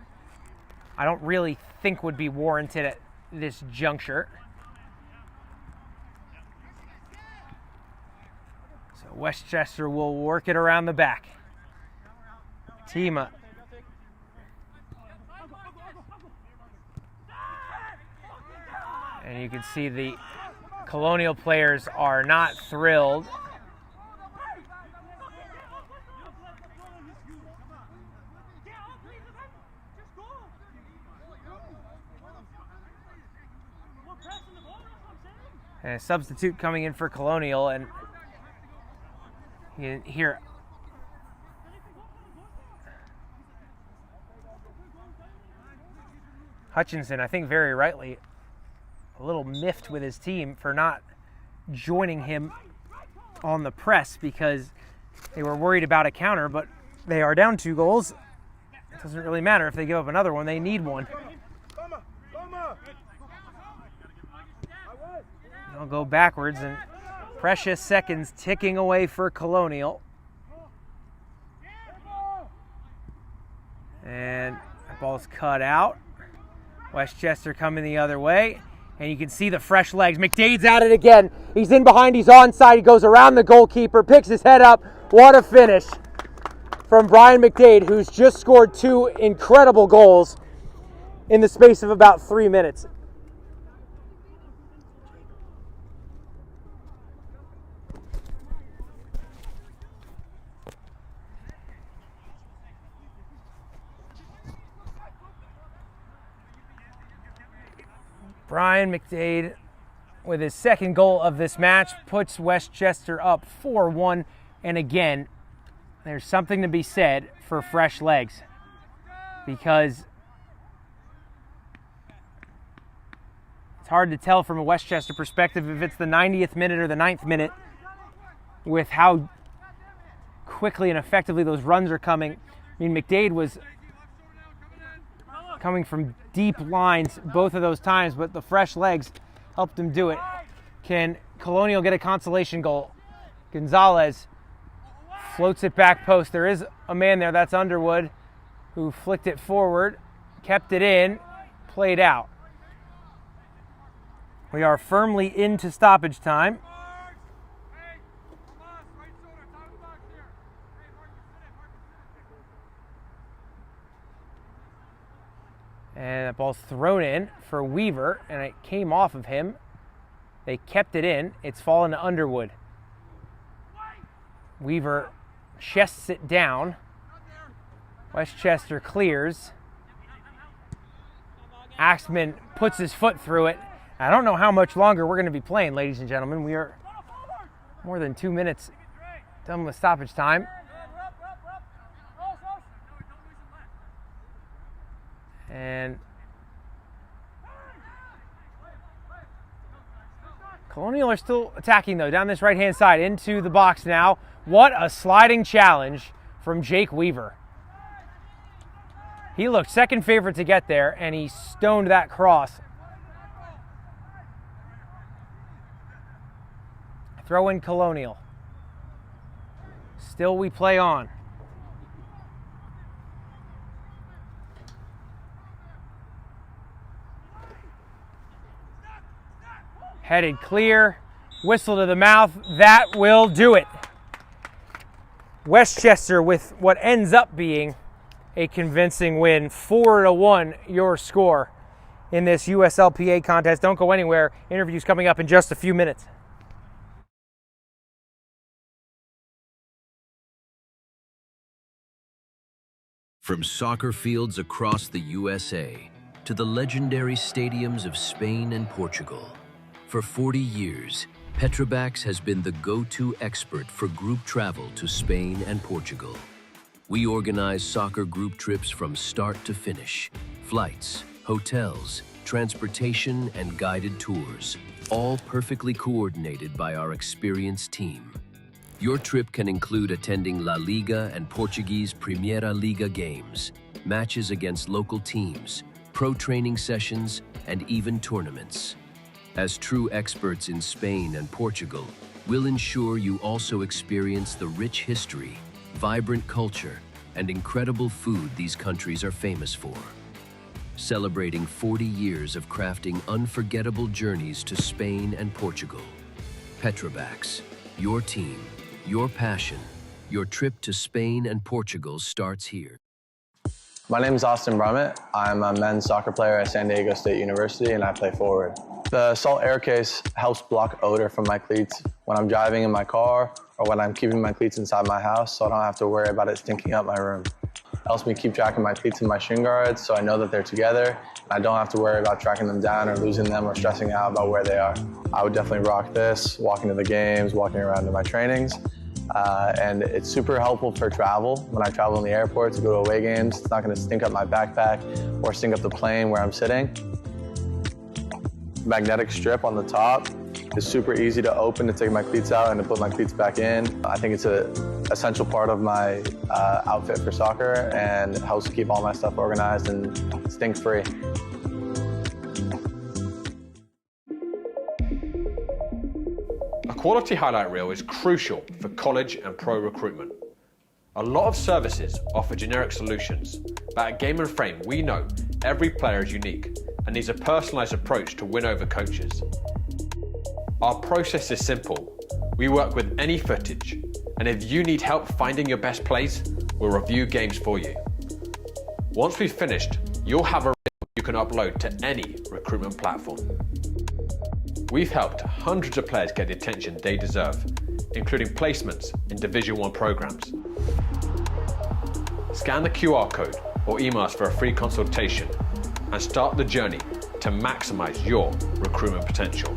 I don't really think would be warranted at this juncture. So Westchester will work it around the back. Tima. And you can see the Colonial players are not thrilled. And a substitute coming in for Colonial, and you hear Hutchinson, I think very rightly, a little miffed with his team for not joining him on the press because they were worried about a counter, but they are down 2 goals. It doesn't really matter if they give up another one, they need one. They'll go backwards, and precious seconds ticking away for Colonial. And that ball's cut out. Westchester coming the other way, and you can see the fresh legs. McDade's at it again. He's in behind, he's onside. He goes around the goalkeeper, picks his head up. What a finish from Brian McDade, who's just scored 2 incredible goals in the space of about 3 minutes. Brian McDade, with his second goal of this match, puts Westchester up 4-1. And again, there's something to be said for fresh legs, because it's hard to tell from a Westchester perspective if it's the 90th minute or the 9th minute with how quickly and effectively those runs are coming. I mean, McDade was coming from deep lines both of those times, but the fresh legs helped him do it. Can Colonial get a consolation goal? Gonzalez floats it back post. There is a man there, that's Underwood, who flicked it forward, kept it in, played out. We are firmly into stoppage time. And that ball's thrown in for Weaver, and it came off of him. They kept it in. It's fallen to Underwood. Weaver chests it down. Westchester clears. Axman puts his foot through it. I don't know how much longer we're going to be playing, ladies and gentlemen. We are more than 2 minutes done with stoppage time. And Colonial are still attacking, though, down this right-hand side into the box now. What a sliding challenge from Jake Weaver. He looked second favorite to get there, and he stoned that cross. Throw in Colonial. Still we play on. Headed clear, whistle to the mouth, that will do it. Westchester with what ends up being a convincing win, 4-1 your score in this USLPA contest. Don't go anywhere, interviews coming up in just a few minutes. From soccer fields across the USA to the legendary stadiums of Spain and Portugal, for 40 years, Petrobax has been the go-to expert for group travel to Spain and Portugal. We organize soccer group trips from start to finish, flights, hotels, transportation, and guided tours, all perfectly coordinated by our experienced team. Your trip can include attending La Liga and Portuguese Primeira Liga games, matches against local teams, pro training sessions, and even tournaments. As true experts in Spain and Portugal, we'll ensure you also experience the rich history, vibrant culture, and incredible food these countries are famous for. Celebrating 40 years of crafting unforgettable journeys to Spain and Portugal. Petrobras, your team, your passion, your trip to Spain and Portugal starts here. My name is Austin Brummett. I'm a men's soccer player at San Diego State University and I play forward. The salt air case helps block odor from my cleats when I'm driving in my car or when I'm keeping my cleats inside my house, so I don't have to worry about it stinking up my room. It helps me keep track of my cleats and my shin guards so I know that they're together and I don't have to worry about tracking them down or losing them or stressing out about where they are. I would definitely rock this, walking to the games, walking around to my trainings. And it's super helpful for travel. When I travel in the airport to go to away games, it's not going to stink up my backpack or stink up the plane where I'm sitting. Magnetic strip on the top is super easy to open to take my cleats out and to put my cleats back in. I think it's an essential part of my outfit for soccer and helps keep all my stuff organized and stink-free. A quality highlight reel is crucial for college and pro recruitment. A lot of services offer generic solutions, but at Game & Frame we know every player is unique and needs a personalised approach to win over coaches. Our process is simple. We work with any footage, and if you need help finding your best plays, we'll review games for you. Once we've finished, you'll have a reel you can upload to any recruitment platform. We've helped hundreds of players get the attention they deserve, including placements in Division 1 programs. Scan the QR code or email us for a free consultation and start the journey to maximize your recruitment potential.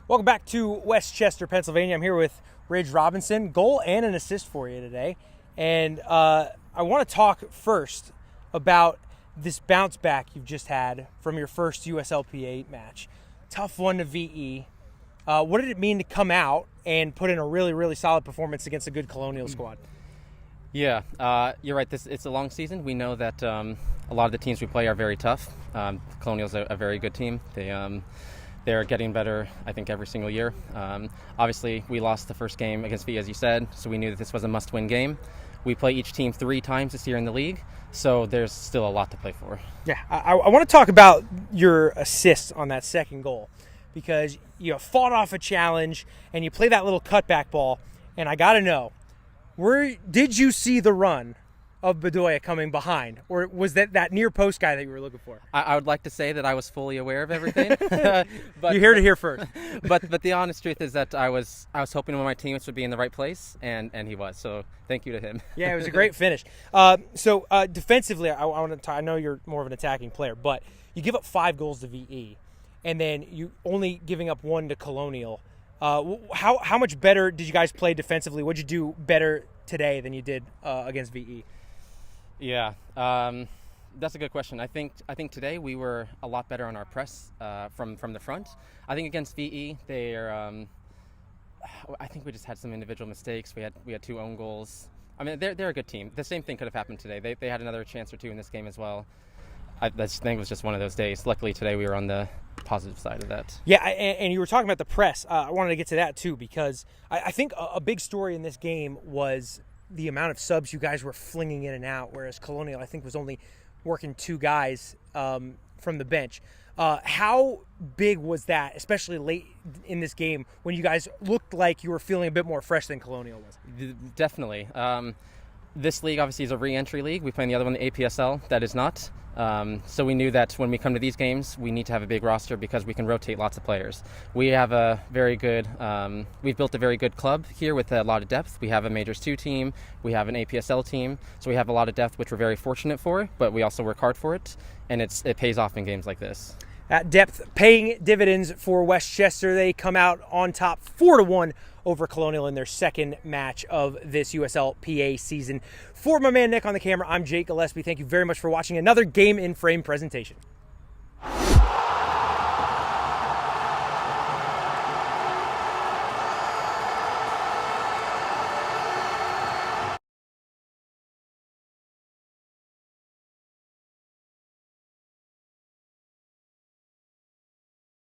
Welcome back to Westchester, Pennsylvania. I'm here with Ridge Robinson. Goal and an assist for you today. And I want to talk first about this bounce back you've just had from your first USLPA match. Tough one to VE. What did it mean to come out and put in a really, really solid performance against a good Colonial squad? Yeah, you're right. It's a long season. We know that a lot of the teams we play are very tough. Colonial's a very good team. They're getting better, I think, every single year. Obviously, we lost the first game against VE, as you said, so we knew that this was a must-win game. We play each team 3 times this year in the league, so there's still a lot to play for. Yeah, I want to talk about your assist on that second goal because you fought off a challenge and you play that little cutback ball, and I got to know, did you see the run of Bedoya coming behind, or was that near post guy that you were looking for? I would like to say that I was fully aware of everything. But, you heard it here first. but the honest truth is that I was hoping one of my teammates would be in the right place, and he was. So thank you to him. Yeah, it was a great finish. So defensively, I know you're more of an attacking player, but you give up 5 goals to VE, and then you only giving up 1 to Colonial. How much better did you guys play defensively? What'd you do better today than you did against VE? Yeah, that's a good question. I think today we were a lot better on our press from the front. I think against VE, I think we just had some individual mistakes. We had 2 own goals. I mean, they're a good team. The same thing could have happened today. They had another chance or 2 in this game as well. I think it was just one of those days. Luckily today we were on the positive side of that. Yeah, and you were talking about the press. I wanted to get to that too because I think a big story in this game was the amount of subs you guys were flinging in and out, whereas Colonial, I think, was only working 2 guys from the bench. How big was that, especially late in this game, when you guys looked like you were feeling a bit more fresh than Colonial was? Definitely. This league obviously is a re-entry league. We play in the other one, the APSL. That is not. So we knew that when we come to these games, we need to have a big roster because we can rotate lots of players. We have a very good, we've built a very good club here with a lot of depth. We have a Majors 2 team, we have an APSL team, so we have a lot of depth, which we're very fortunate for, but we also work hard for it, and it pays off in games like this. at depth, paying dividends for Westchester. They come out on top 4-1 over Colonial in their second match of this USL PA season. For my man Nick on the camera, I'm Jake Gillespie. Thank you very much for watching another Game in Frame presentation.